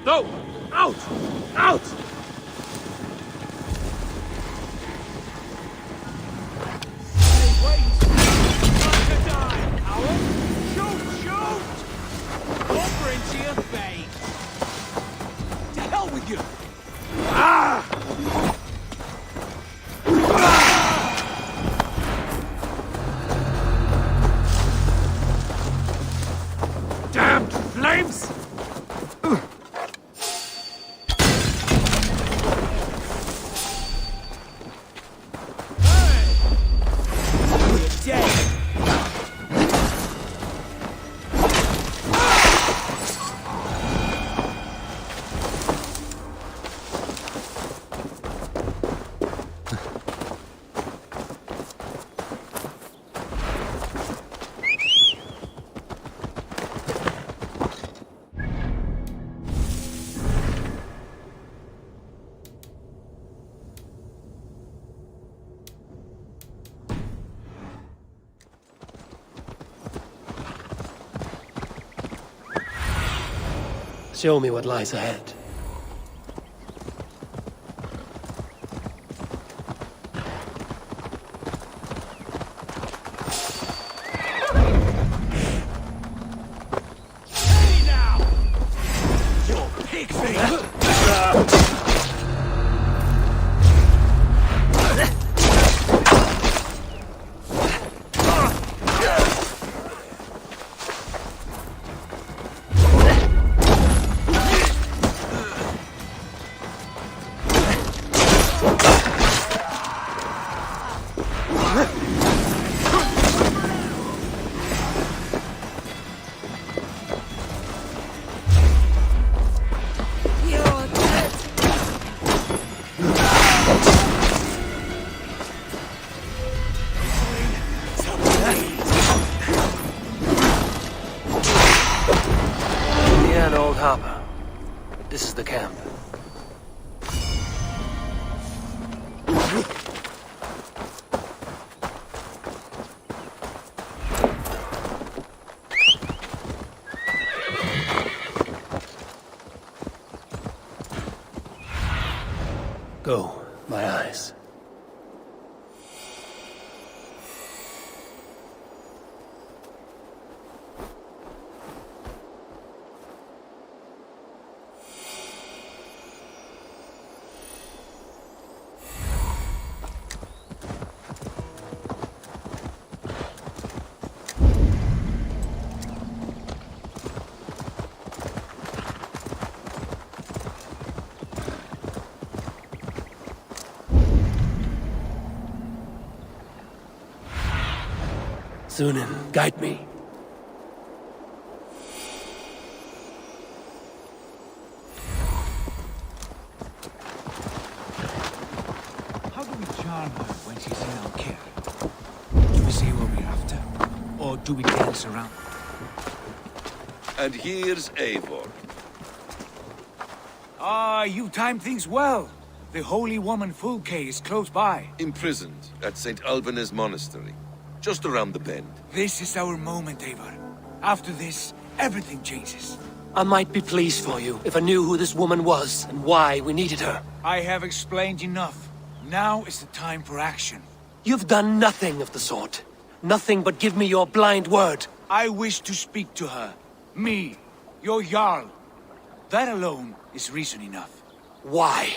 No! Out! Out! Hey, wait! Time to die, coward! Shoot! Shoot! Over into your face! To hell with you! Ah! Damned flames! Show me what lies ahead. Hey now! You pig face! Old harbor. This is the camp. Go, my eyes. Thunen, guide me. How do we charm her when she's in our care? Do we say what we're after? Or do we dance around? And here's Eivor. Ah, you timed things well. The holy woman Fulke is close by. Imprisoned at St. Alban's Monastery, just around the bend. This is our moment, Eivor. After this, everything changes. I might be pleased for you if I knew who this woman was and why we needed her. I have explained enough. Now is the time for action. You've done nothing of the sort. Nothing but give me your blind word. I wish to speak to her. Me, your Jarl. That alone is reason enough. Why?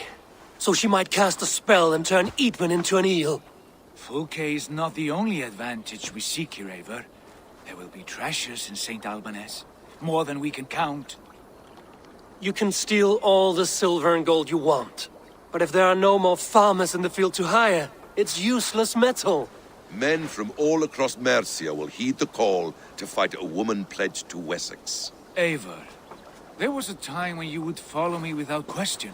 So she might cast a spell and turn Eatman into an eel. Fulke is not the only advantage we seek here, Eivor. There will be treasures in St. Alban's. More than we can count. You can steal all the silver and gold you want. But if there are no more farmers in the field to hire, it's useless metal. Men from all across Mercia will heed the call to fight a woman pledged to Wessex. Eivor, there was a time when you would follow me without question.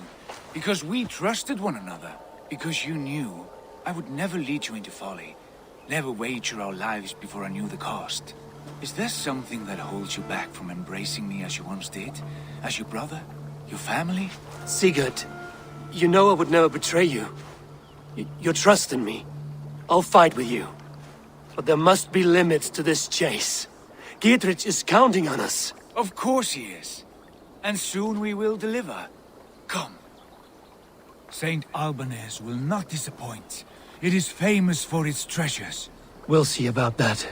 Because we trusted one another. Because you knew I would never lead you into folly. Never wager our lives before I knew the cost. Is there something that holds you back from embracing me as you once did? As your brother? Your family? Sigurd, you know I would never betray you. Your trust in me. I'll fight with you. But there must be limits to this chase. Giedrich is counting on us. Of course he is. And soon we will deliver. Come. St. Alban's will not disappoint. It is famous for its treasures. We'll see about that.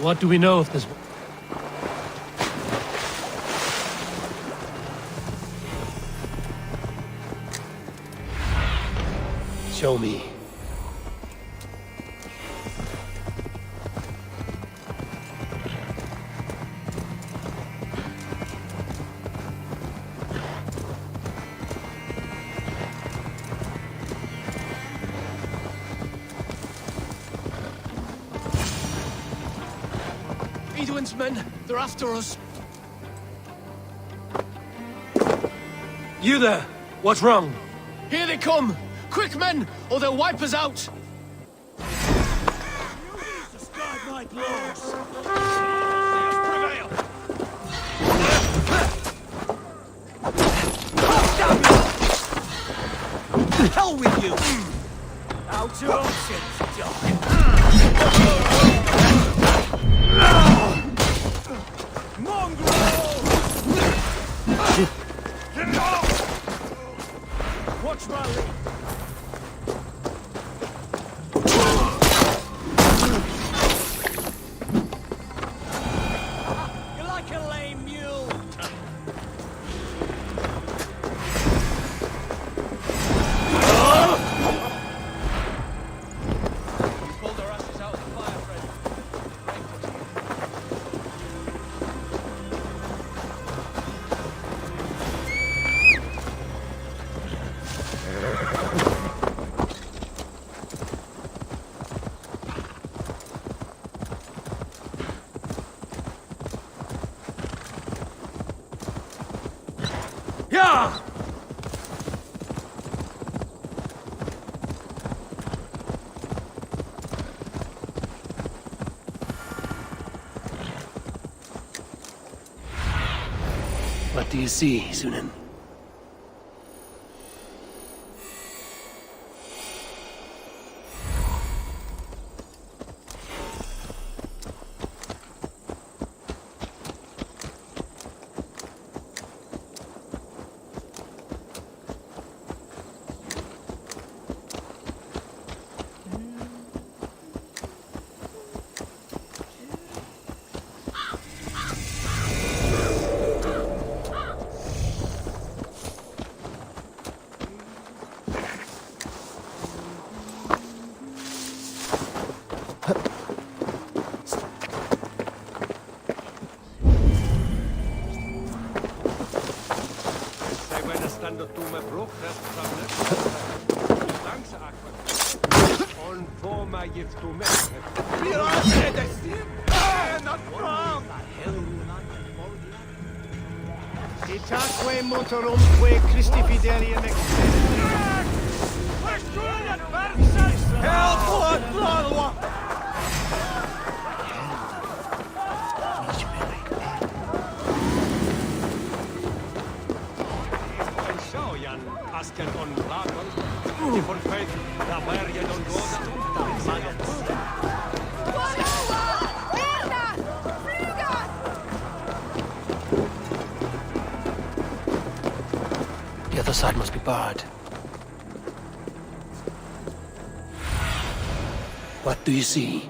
What do we know of this? Show me. Edwin's men, they're after us. You there! What's wrong? Here they come! Quick, men, or they'll wipe us out! My blows. Hell with you! Out your options, Doc. Mongrel! Get off! Watch my lead. You're like a lame mule. Pulled our asses out of the fire, Fred. Yeah! What do you see, Sunan? Itaque motorumque Christi Fidelium The other side must be barred. What do you see?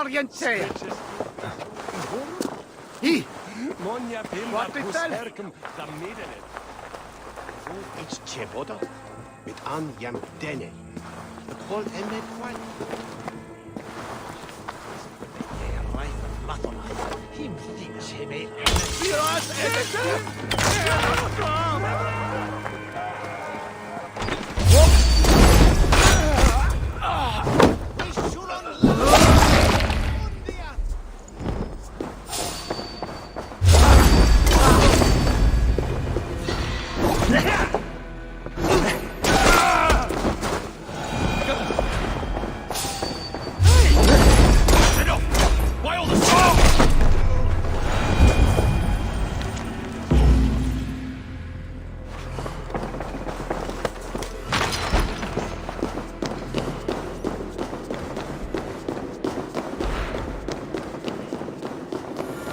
Oriente! Hi! Monja Wat pimba betel? pusherkum da middenet. It's Cheboda. Mit an jam dene. The cold and that one. Him thinks he may.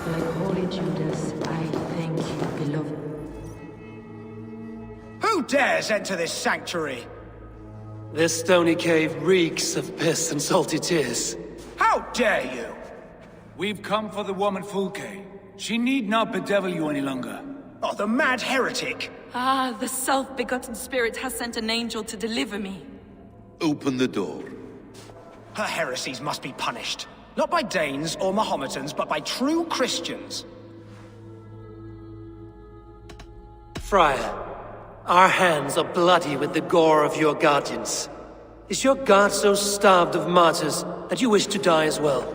Like Holy Judas, I thank you, beloved. Who dares enter this sanctuary? This stony cave reeks of piss and salty tears. How dare you? We've come for the woman Fulke. She need not bedevil you any longer. Oh, the mad heretic! Ah, the self-begotten spirit has sent an angel to deliver me. Open the door. Her heresies must be punished. Not by Danes or Mahometans, but by true Christians. Friar, our hands are bloody with the gore of your guardians. Is your God so starved of martyrs that you wish to die as well?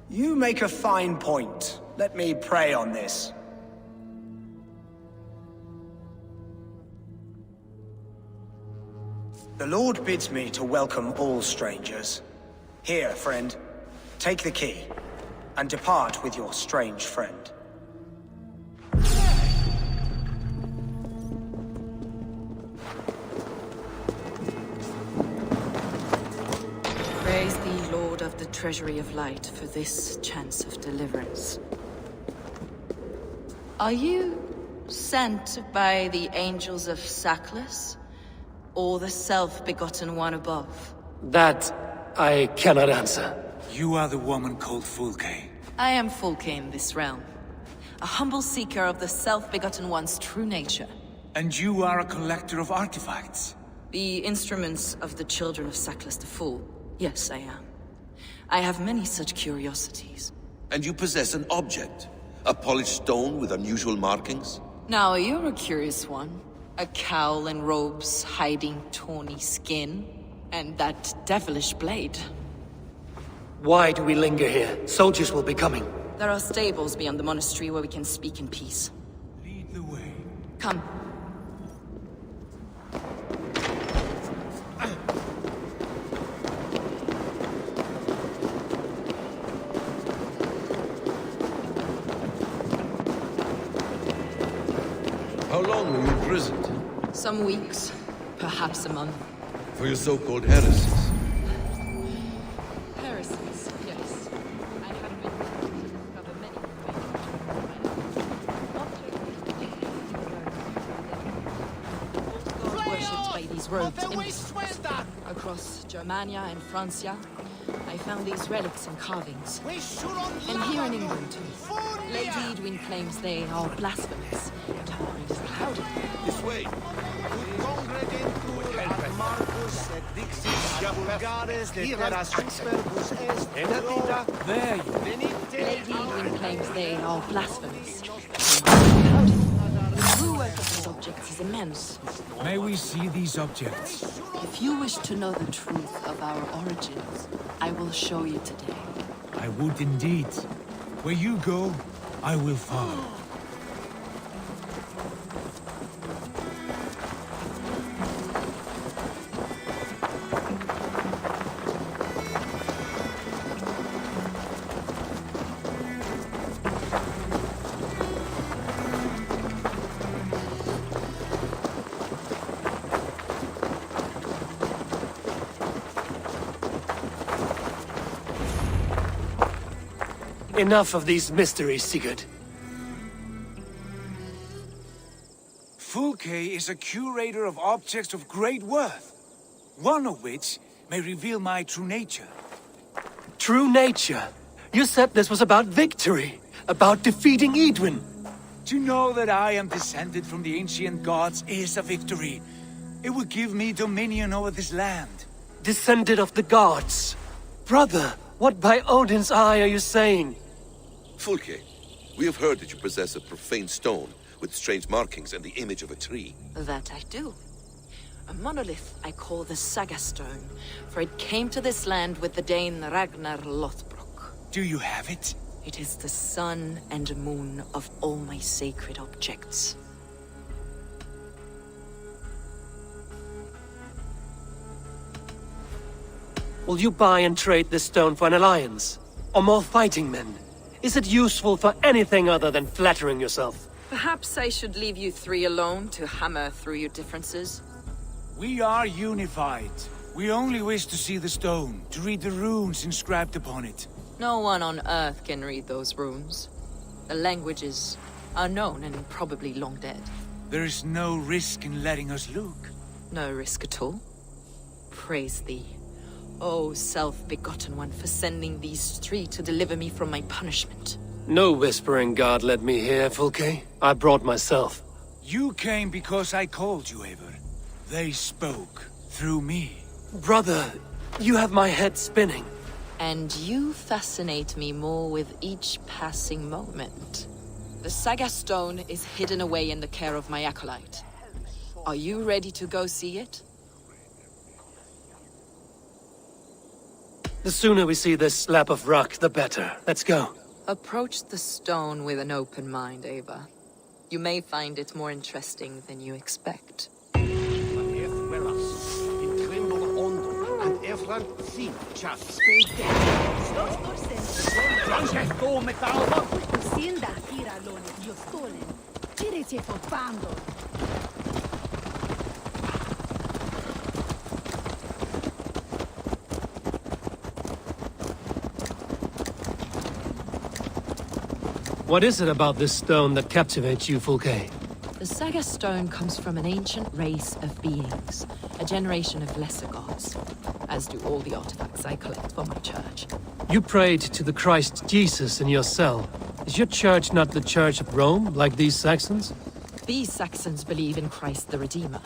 You make a fine point. Let me pray on this. The Lord bids me to welcome all strangers. Here, friend, take the key, and depart with your strange friend. Praise thee, Lord of the Treasury of Light, for this chance of deliverance. Are you sent by the angels of Sackless, or the self-begotten one above? That I cannot answer. You are the woman called Fulke. I am Fulke in this realm, a humble seeker of the self-begotten one's true nature. And you are a collector of artifacts. The instruments of the children of Sackless the Fool. Yes, I am. I have many such curiosities. And you possess an object? A polished stone with unusual markings? Now, you're a curious one. A cowl and robes hiding tawny skin, and that devilish blade. Why do we linger here? Soldiers will be coming. There are stables beyond the monastery where we can speak in peace. Lead the way. Come. How long were you imprisoned? Some weeks, perhaps a month. For your so-called heresies? Heresies, yes. I have been to discover many God worshipped by these robed imps. Across Germania and Francia, I found these relics and carvings. And here in England, too. Lady Edwin claims they are blasphemous. And her is clouded. This way. There you Lady Edwin claims they are blasphemous. The true worth of these objects is immense. May we see these objects? If you wish to know the truth of our origins, I will show you today. I would indeed. Where you go, I will follow. Enough of these mysteries, Sigurd. Fulke is a curator of objects of great worth, one of which may reveal my true nature. True nature. You said this was about victory, about defeating Edwin. To know that I am descended from the ancient gods is a victory. It will give me dominion over this land. Descended of the gods. Brother, what by Odin's eye are you saying? Fulke, we have heard that you possess a profane stone with strange markings and the image of a tree. That I do. A monolith I call the Saga Stone, for it came to this land with the Dane Ragnar Lothbrok. Do you have it? It is the sun and moon of all my sacred objects. Will you buy and trade this stone for an alliance? Or more fighting men? Is it useful for anything other than flattering yourself? Perhaps I should leave you three alone to hammer through your differences? We are unified. We only wish to see the stone, to read the runes inscribed upon it. No one on Earth can read those runes. The language is unknown and probably long dead. There is no risk in letting us look. No risk at all. Praise thee, O self-begotten one, for sending these three to deliver me from my punishment. No whispering god led me here, Fulke. I brought myself. You came because I called you, Eivor. They spoke through me. Brother, you have my head spinning. And you fascinate me more with each passing moment. The Saga Stone is hidden away in the care of my acolyte. Are you ready to go see it? The sooner we see this slab of rock, the better. Let's go. Approach the stone with an open mind, Ava. You may find it more interesting than you expect. What is it about this stone that captivates you, Fulke? The Saga Stone comes from an ancient race of beings, a generation of lesser gods, as do all the artifacts I collect for my church. You prayed to the Christ Jesus in your cell. Is your church not the Church of Rome, like these Saxons? These Saxons believe in Christ the Redeemer,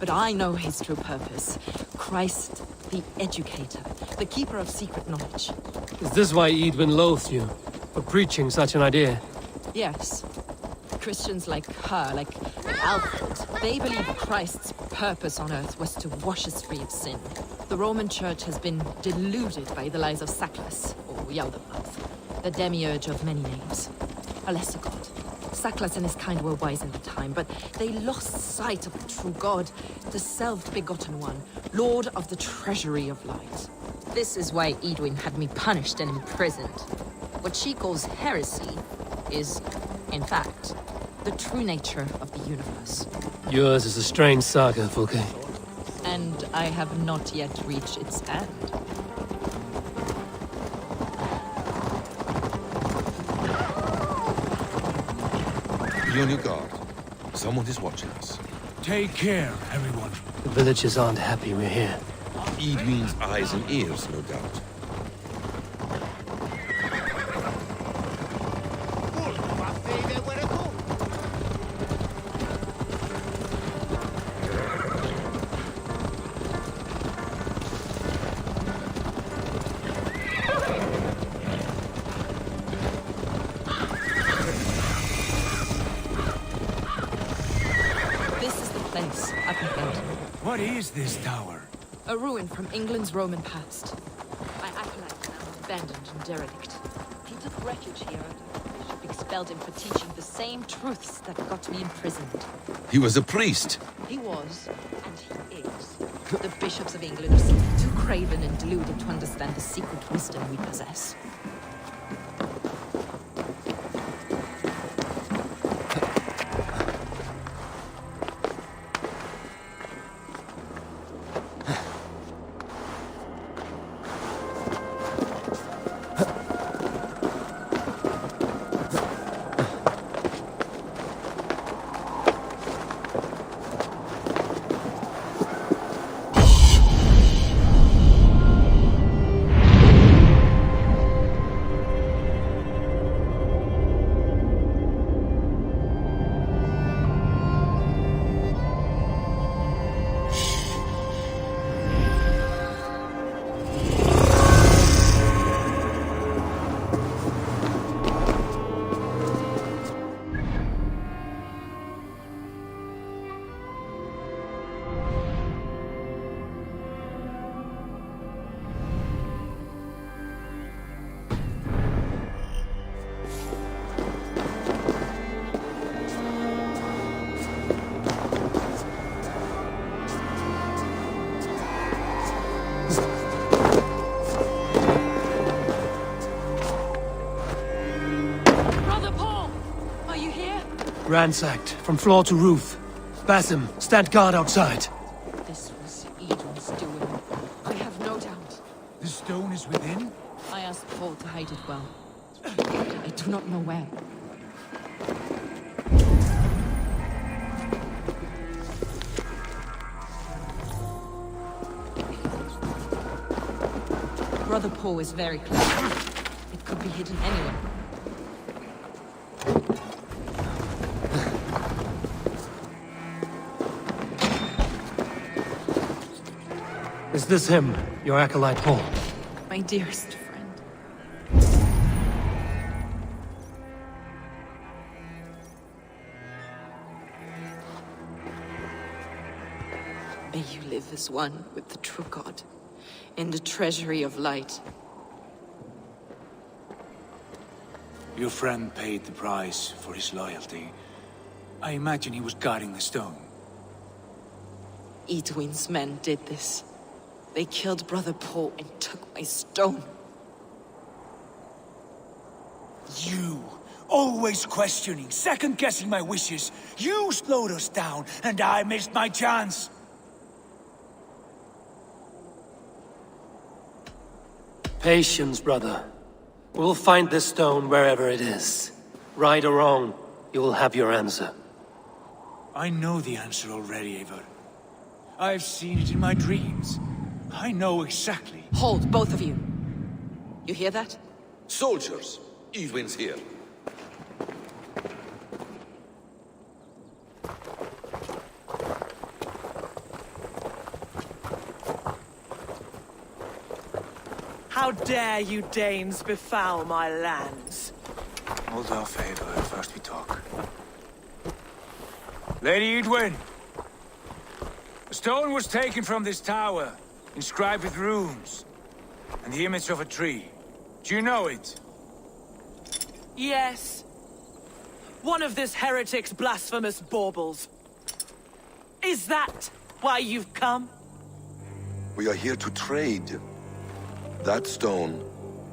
but I know his true purpose. Christ the Educator, the keeper of secret knowledge. Is this why Edwin loathed you? For preaching such an idea? Yes. Christians like her, like Alfred, they believe Christ's purpose on earth was to wash us free of sin. The Roman Church has been deluded by the lies of Saklas, or Yaldabaoth, the demiurge of many names. A lesser god. Saklas and his kind were wise in the time, but they lost sight of the true God, the self-begotten one, Lord of the treasury of light. This is why Edwin had me punished and imprisoned. What she calls heresy is, in fact, the true nature of the universe. Yours is a strange saga, Fulke. And I have not yet reached its end. Be on your guard. Someone is watching us. Take care, everyone. The villagers aren't happy we're here. Edwin's eyes and ears, no doubt. What is this tower? A ruin from England's Roman past. My acolyte now abandoned and derelict. He took refuge here after the bishop expelled him for teaching the same truths that got me imprisoned. He was a priest. He was, and he is. The bishops of England are simply too craven and deluded to understand the secret wisdom we possess. Ransacked, from floor to roof. Basim, stand guard outside. This was Edwin's doing. I have no doubt. The stone is within? I asked Paul to hide it well. I do not know where. Brother Paul is very clever. It could be hidden anywhere. Is this him, your acolyte Paul? My dearest friend. May you live as one with the true God, in the treasury of light. Your friend paid the price for his loyalty. I imagine he was guarding the stone. Edwin's men did this. They killed Brother Paul and took my stone. You, always questioning, second-guessing my wishes. You slowed us down, and I missed my chance. Patience, brother. We'll find this stone wherever it is. Right or wrong, you will have your answer. I know the answer already, Eivor. I've seen it in my dreams. I know exactly. Hold, both of you. You hear that? Soldiers, Edwin's here. How dare you Danes befoul my lands? Hold off, Eivor. First we talk. Lady Edwin! A stone was taken from this tower, inscribed with runes, and the image of a tree. Do you know it? Yes. One of this heretic's blasphemous baubles. Is that why you've come? We are here to trade that stone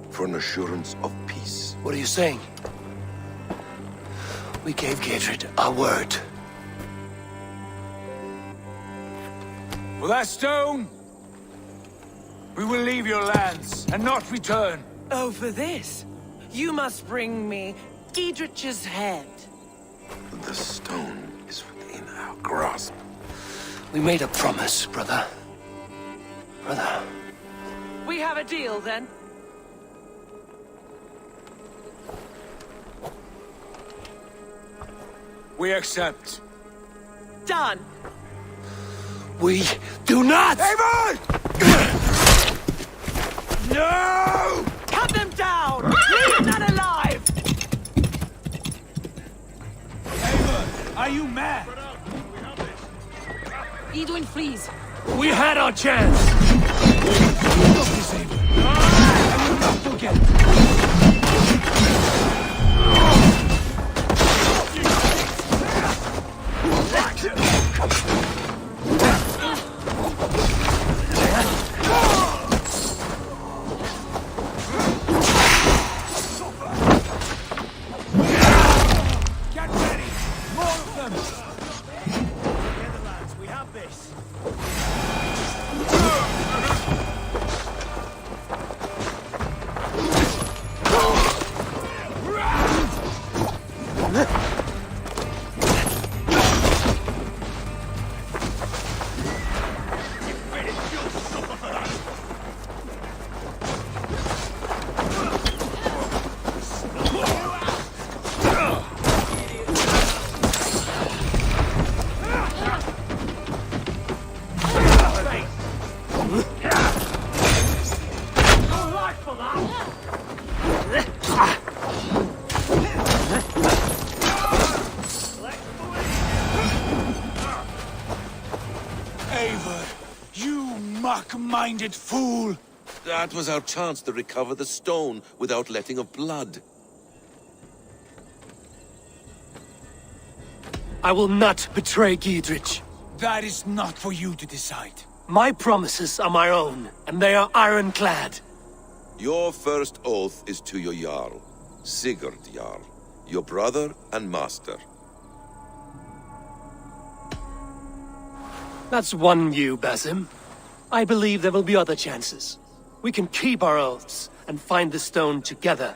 for an assurance of peace. What are you saying? We gave Gatred our word. For that stone, we will leave your lands and not return. Oh, for this? You must bring me Giedrich's head. The stone is within our grasp. We made a promise, brother. Brother. We have a deal, then? We accept. Done. We do not! Eivor! No! Cut them down! Leave none alive! Eivor, are you mad? Edwin, please. We had our chance! Stop this, Eivor. I will not forget. Get ready! More of them! Together, lads, we have this. Eivor, you muck-minded fool! That was our chance to recover the stone without letting of blood. I will not betray Giedrich. That is not for you to decide. My promises are my own, and they are ironclad. Your first oath is to your Jarl, Sigurd Jarl, your brother and master. That's one view, Basim. I believe there will be other chances. We can keep our oaths and find the stone together.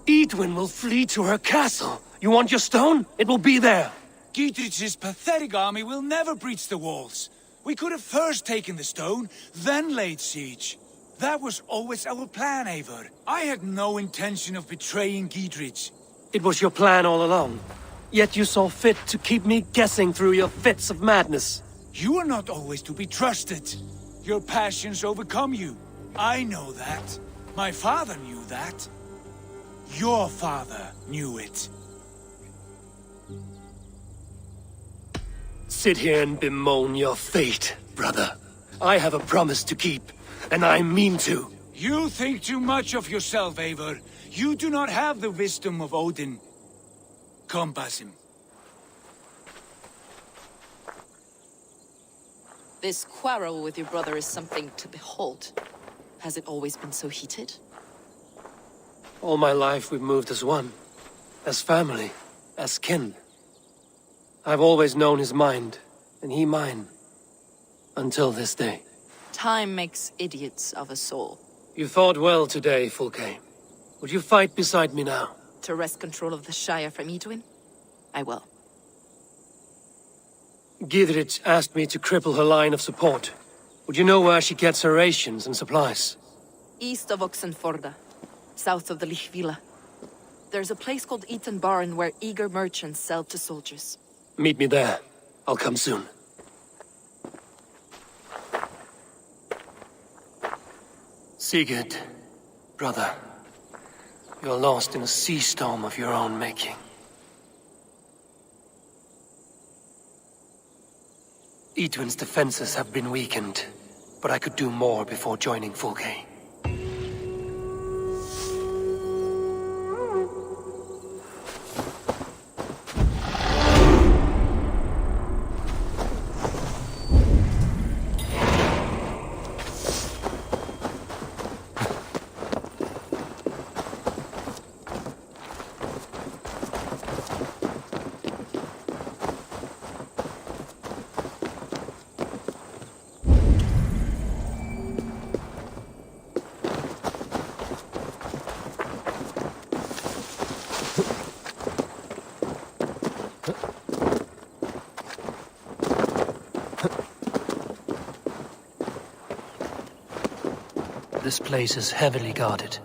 Edwin will flee to her castle. You want your stone? It will be there. Giedrich's pathetic army will never breach the walls. We could have first taken the stone, then laid siege. That was always our plan, Eivor. I had no intention of betraying Giedrich. It was your plan all along. Yet you saw fit to keep me guessing through your fits of madness. You are not always to be trusted. Your passions overcome you. I know that. My father knew that. Your father knew it. Sit here and bemoan your fate, brother. I have a promise to keep, and I mean to. You think too much of yourself, Eivor. You do not have the wisdom of Odin. Come, Basim. This quarrel with your brother is something to behold. Has it always been so heated? All my life we've moved as one. As family. As kin. I've always known his mind, and he mine. Until this day. Time makes idiots of us all. You fought well today, Fulke. Would you fight beside me now? To wrest control of the Shire from Edwin? I will. Giedrich asked me to cripple her line of support. Would you know where she gets her rations and supplies? East of Oxenforda, south of the Lichvila. There's a place called Eaton Barn where eager merchants sell to soldiers. Meet me there. I'll come soon. Sigurd, brother. You're lost in a sea storm of your own making. Edwin's defenses have been weakened, but I could do more before joining Fulke. This place is heavily guarded.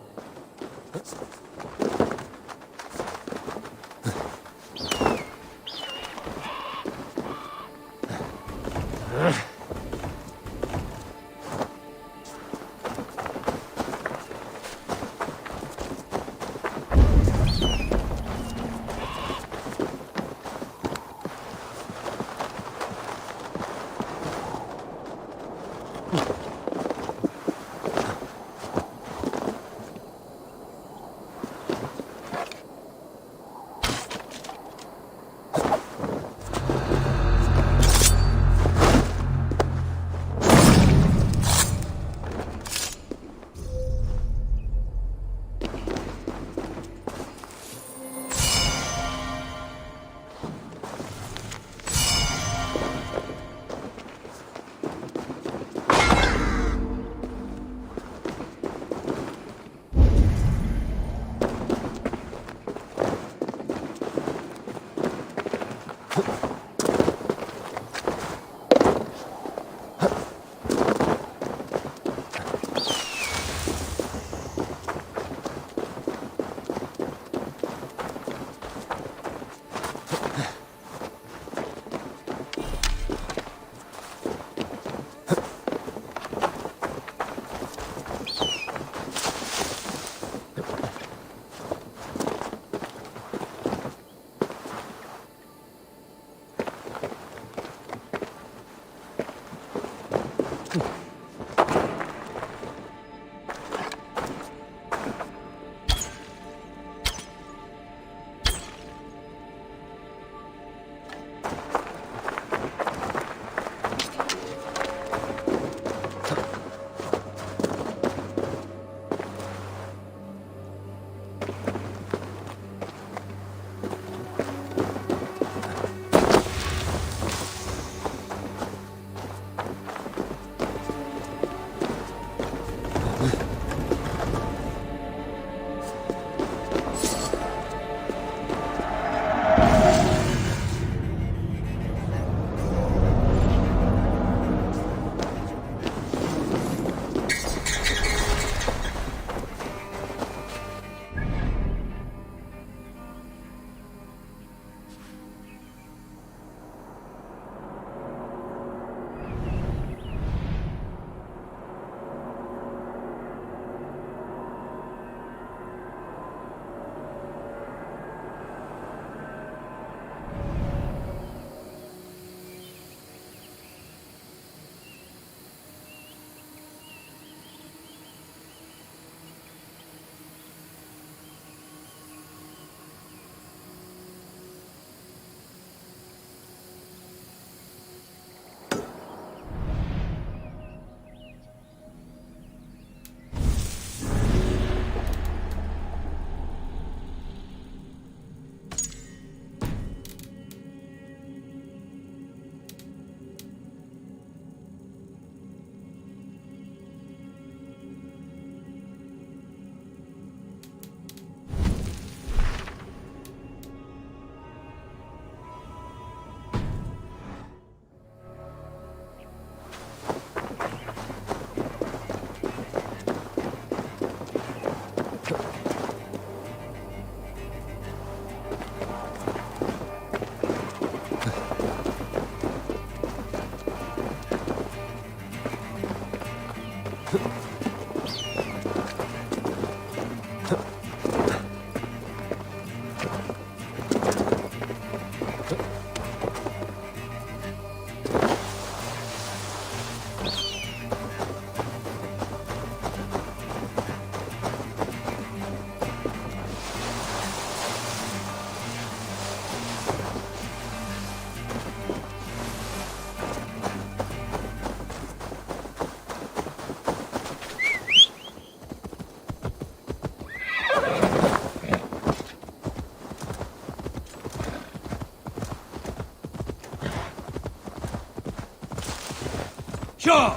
Sure!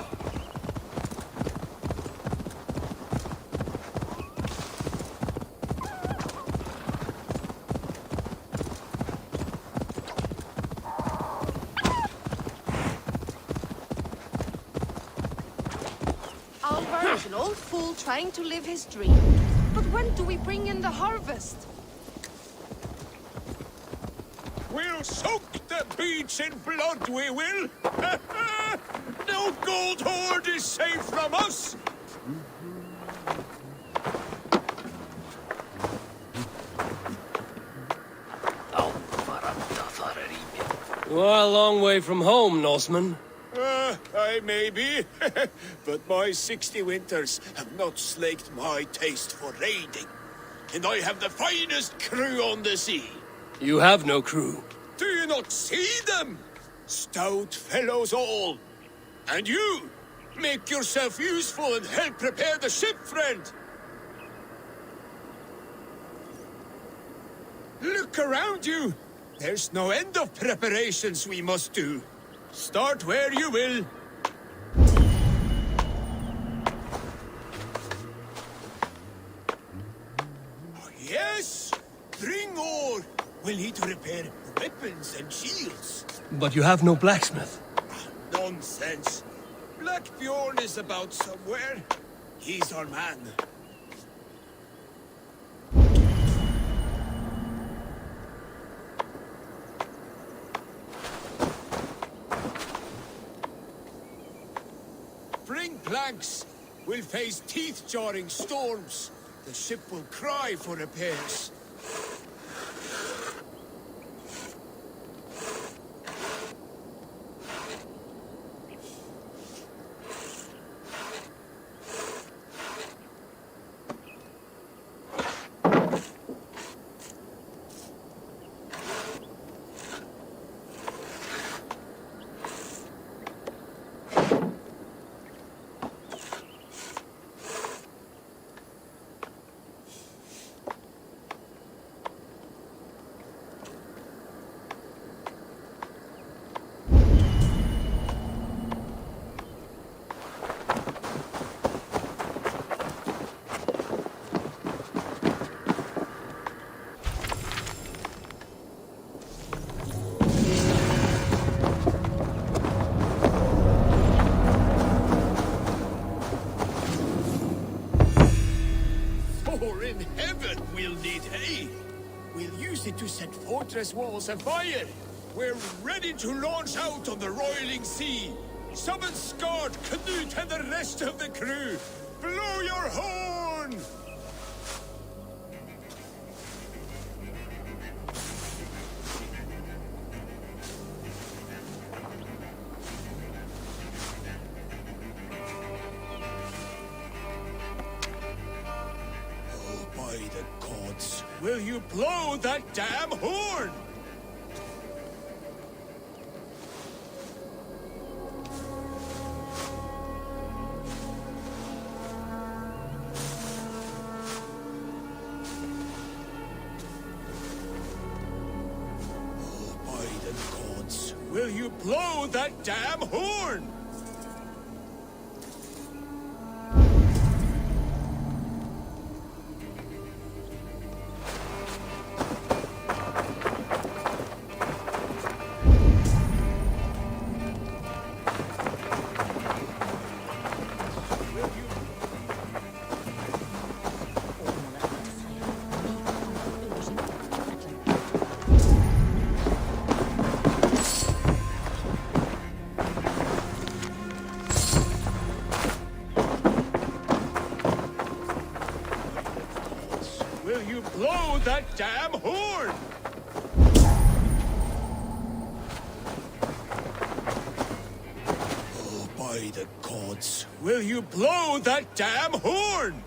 Albert's an old fool trying to live his dream. But when do we bring in the harvest? We'll soak the beach in blood, we will! No gold hoard is safe from us! You are a long way from home, Norseman. I may be, but my 60 winters have not slaked my taste for raiding. And I have the finest crew on the sea. You have no crew. Do you not see them? Stout fellows all. And you, make yourself useful and help prepare the ship, friend. Look around you. There's no end of preparations we must do. Start where you will. Yes! Bring ore! We'll need to repair weapons and shields. But you have no blacksmith. Nonsense. Blackbjorn is about somewhere. He's our man. Bring planks. We'll face teeth-jarring storms. The ship will cry for repairs. For in heaven we'll need hay. We'll use it to set fortress walls afire. We're ready to launch out on the roiling sea. Summon Skard, Canute, and the rest of the crew. Blow your horn! By the gods, will you blow that damn horn? Oh, by the gods, will you blow that damn horn? Will you blow that damn horn? Oh, by the gods, will you blow that damn horn?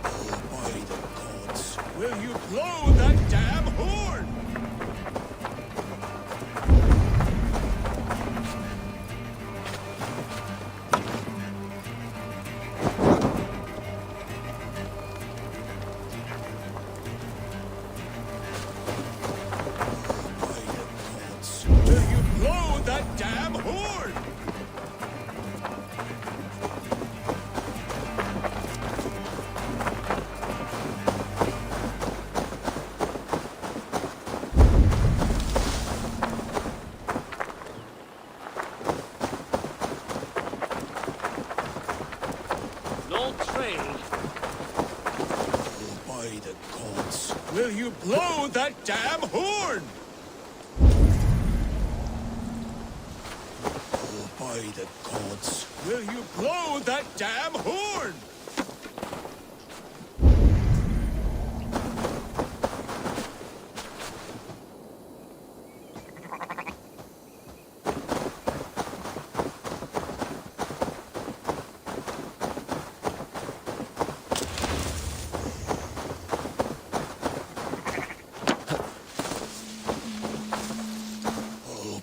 Oh, by the gods, will you blow that damn horn? you blow that damn horn? Oh, by the gods, will you blow that damn horn?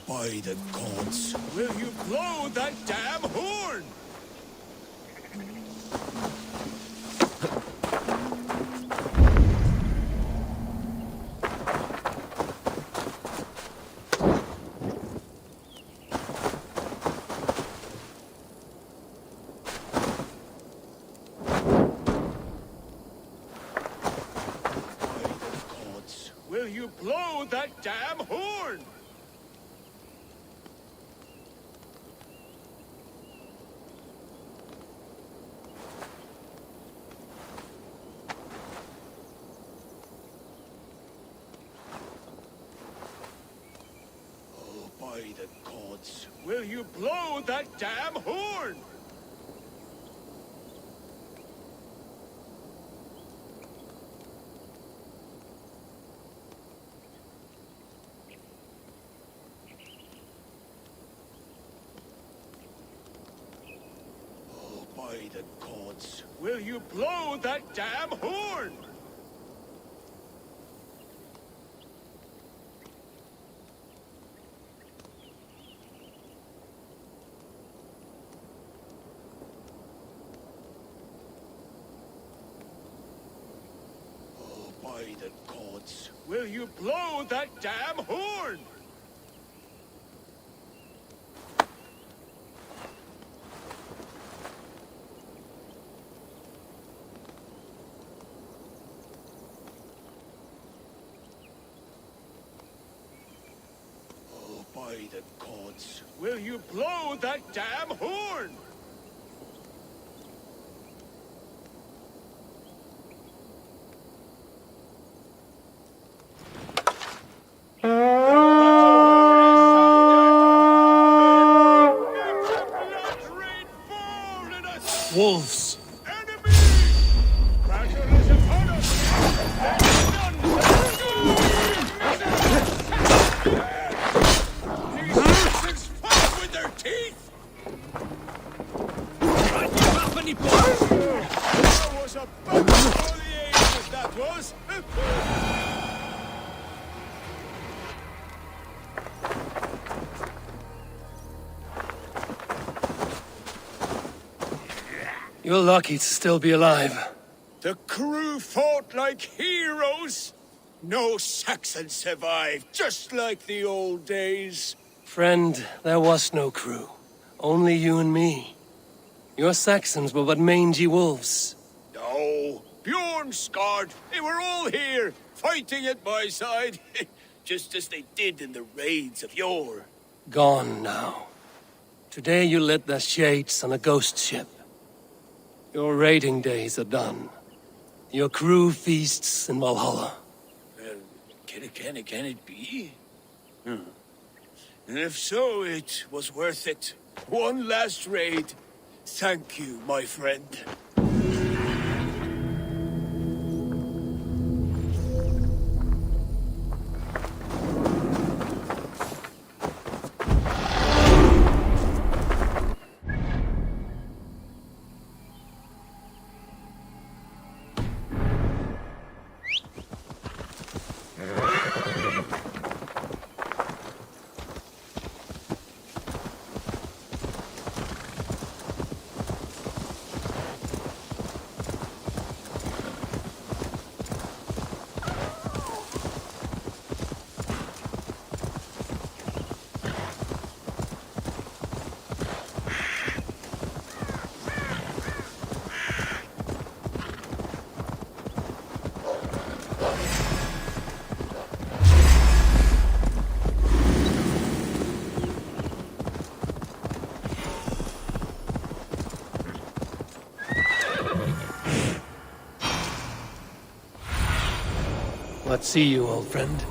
By the gods, will you blow that damn horn? By the gods, will you blow that damn horn? By the gods, will you blow that damn horn? Oh, by the gods, will you blow that damn horn? By the gods, will you blow that damn horn? Oh, by the gods, will you blow that damn horn? Wolves! With their teeth! That was a battle for the ages, that was! You're lucky to still be alive. The crew fought like heroes! No Saxon survived, just like the old days. Friend, there was no crew. Only you and me. Your Saxons were but mangy wolves. No, Bjorn Skard, they were all here, fighting at my side, just as they did in the raids of yore. Gone now. Today you led the Shades on a ghost ship. Your raiding days are done. Your crew feasts in Valhalla. Can it be? And if so, it was worth it. One last raid. Thank you, my friend. not see you, old friend.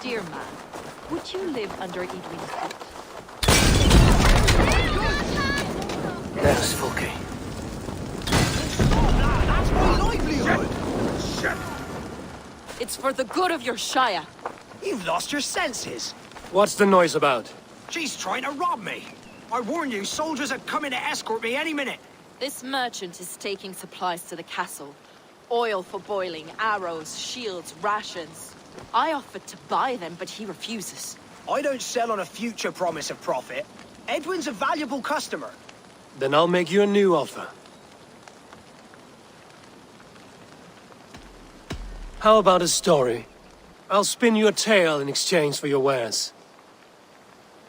Dear man, would you live under Edwin's foot? There's Fulke. That's my livelihood! It's for the good of your Shire. You've lost your senses. What's the noise about? She's trying to rob me. I warned you, soldiers are coming to escort me any minute. This merchant is taking supplies to the castle. Oil for boiling, arrows, shields, rations. I offered to buy them, but he refuses. I don't sell on a future promise of profit. Edwin's a valuable customer. Then I'll make you a new offer. How about a story? I'll spin you a tale in exchange for your wares.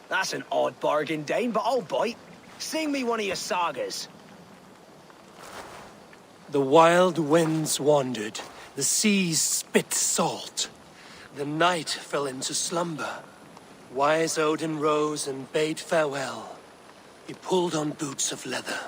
That's an odd bargain, Dane, but I'll bite. Sing me one of your sagas. The wild winds wandered, the seas spit salt. The night fell into slumber. Wise Odin rose and bade farewell. He pulled on boots of leather.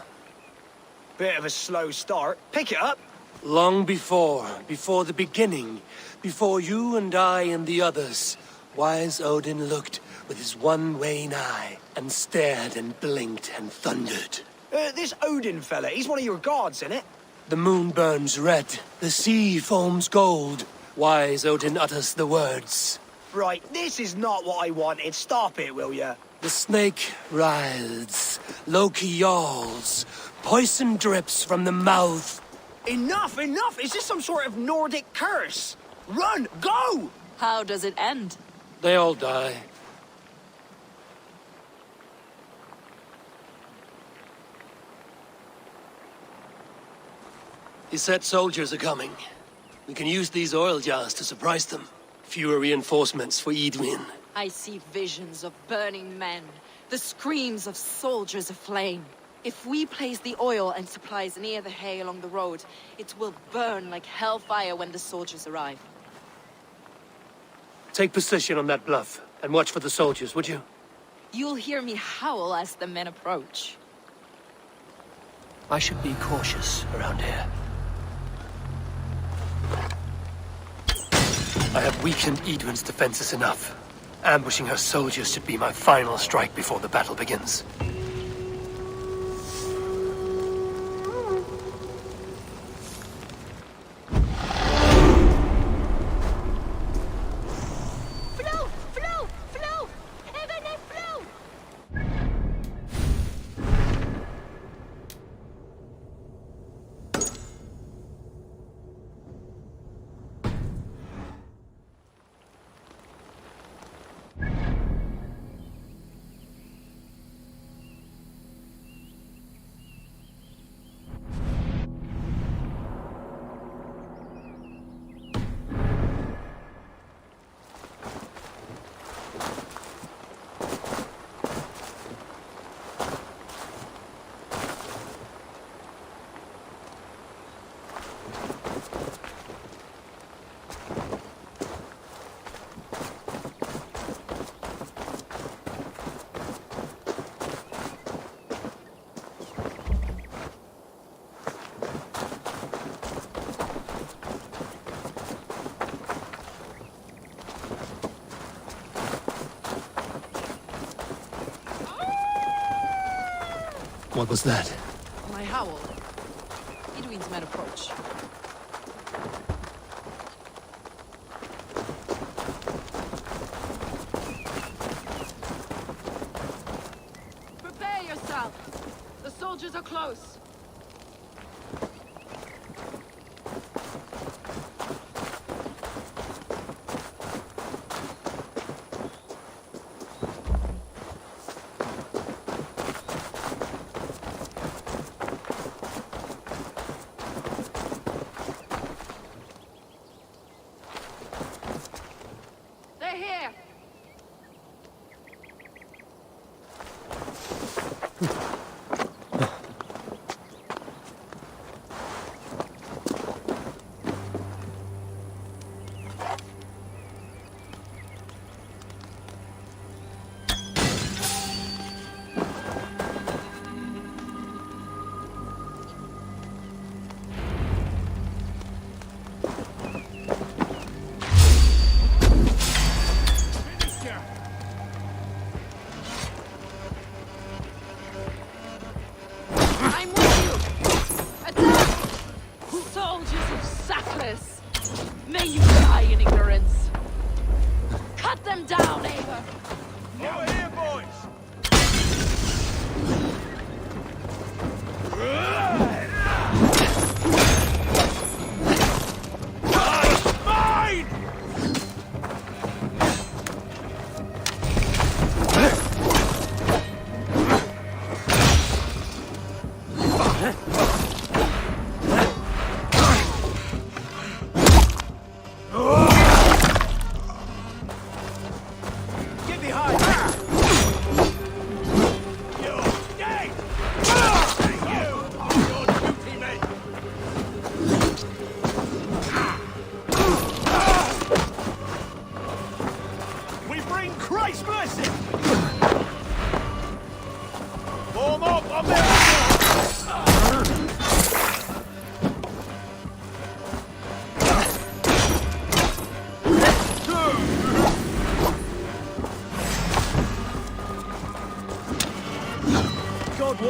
Bit of a slow start. Pick it up. Long before the beginning, before you and I and the others, Wise Odin looked with his one wane eye and stared and blinked and thundered. This Odin fella, he's one of your gods, isn't it? The moon burns red, the sea foams gold. Wise Odin utters the words. Right, this is not what I wanted. Stop it, will ya? The snake writhes, Loki yawls, poison drips from the mouth. Enough, enough! Is this some sort of Nordic curse? Run, go! How does it end? They all die. He said soldiers are coming. We can use these oil jars to surprise them. Fewer reinforcements for Edwin. I see visions of burning men, the screams of soldiers aflame. If we place the oil and supplies near the hay along the road, it will burn like hellfire when the soldiers arrive. Take position on that bluff, and watch for the soldiers, would you? You'll hear me howl as the men approach. I should be cautious around here. I have weakened Edwin's defenses enough. Ambushing her soldiers should be my final strike before the battle begins. What was that? My howl. Edwin's men approach. Prepare yourself. The soldiers are close.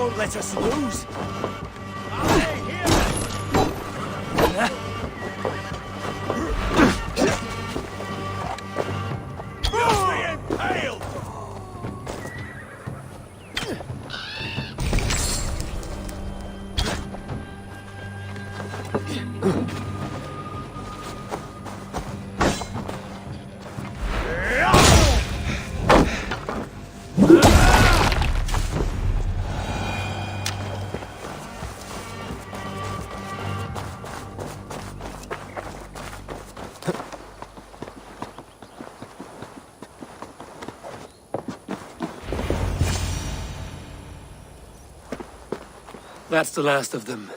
won't let us lose. That's the last of them.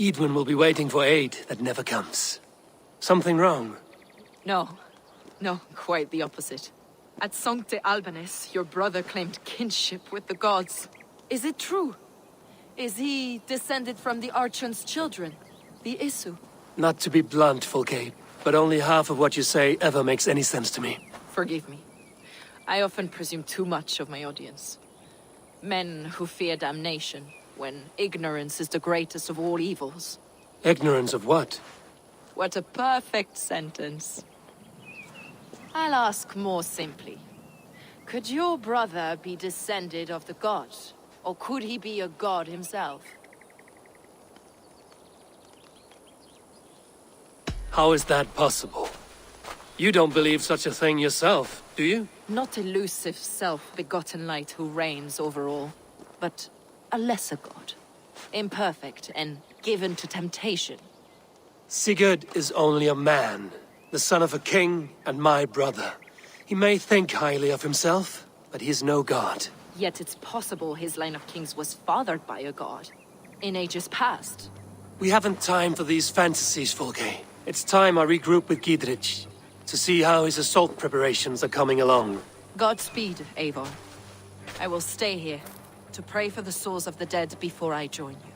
Edwin will be waiting for aid that never comes. Something wrong? No. No, quite the opposite. At Sancte Albanus, your brother claimed kinship with the gods. Is it true? Is he descended from the Archon's children, the Isu? Not to be blunt, Fulke, but only half of what you say ever makes any sense to me. Forgive me. I often presume too much of my audience. Men who fear damnation, when ignorance is the greatest of all evils. Ignorance of what? What a perfect sentence. I'll ask more simply. Could your brother be descended of the gods? Or could he be a god himself? How is that possible? You don't believe such a thing yourself, do you? Not elusive self-begotten light who reigns over all, but a lesser god. Imperfect and given to temptation. Sigurd is only a man, the son of a king and my brother. He may think highly of himself, but he is no god. Yet it's possible his line of kings was fathered by a god, in ages past. We haven't time for these fantasies, Fulke. It's time I regroup with Giedrich, to see how his assault preparations are coming along. Godspeed, Eivor. I will stay here, to pray for the souls of the dead before I join you.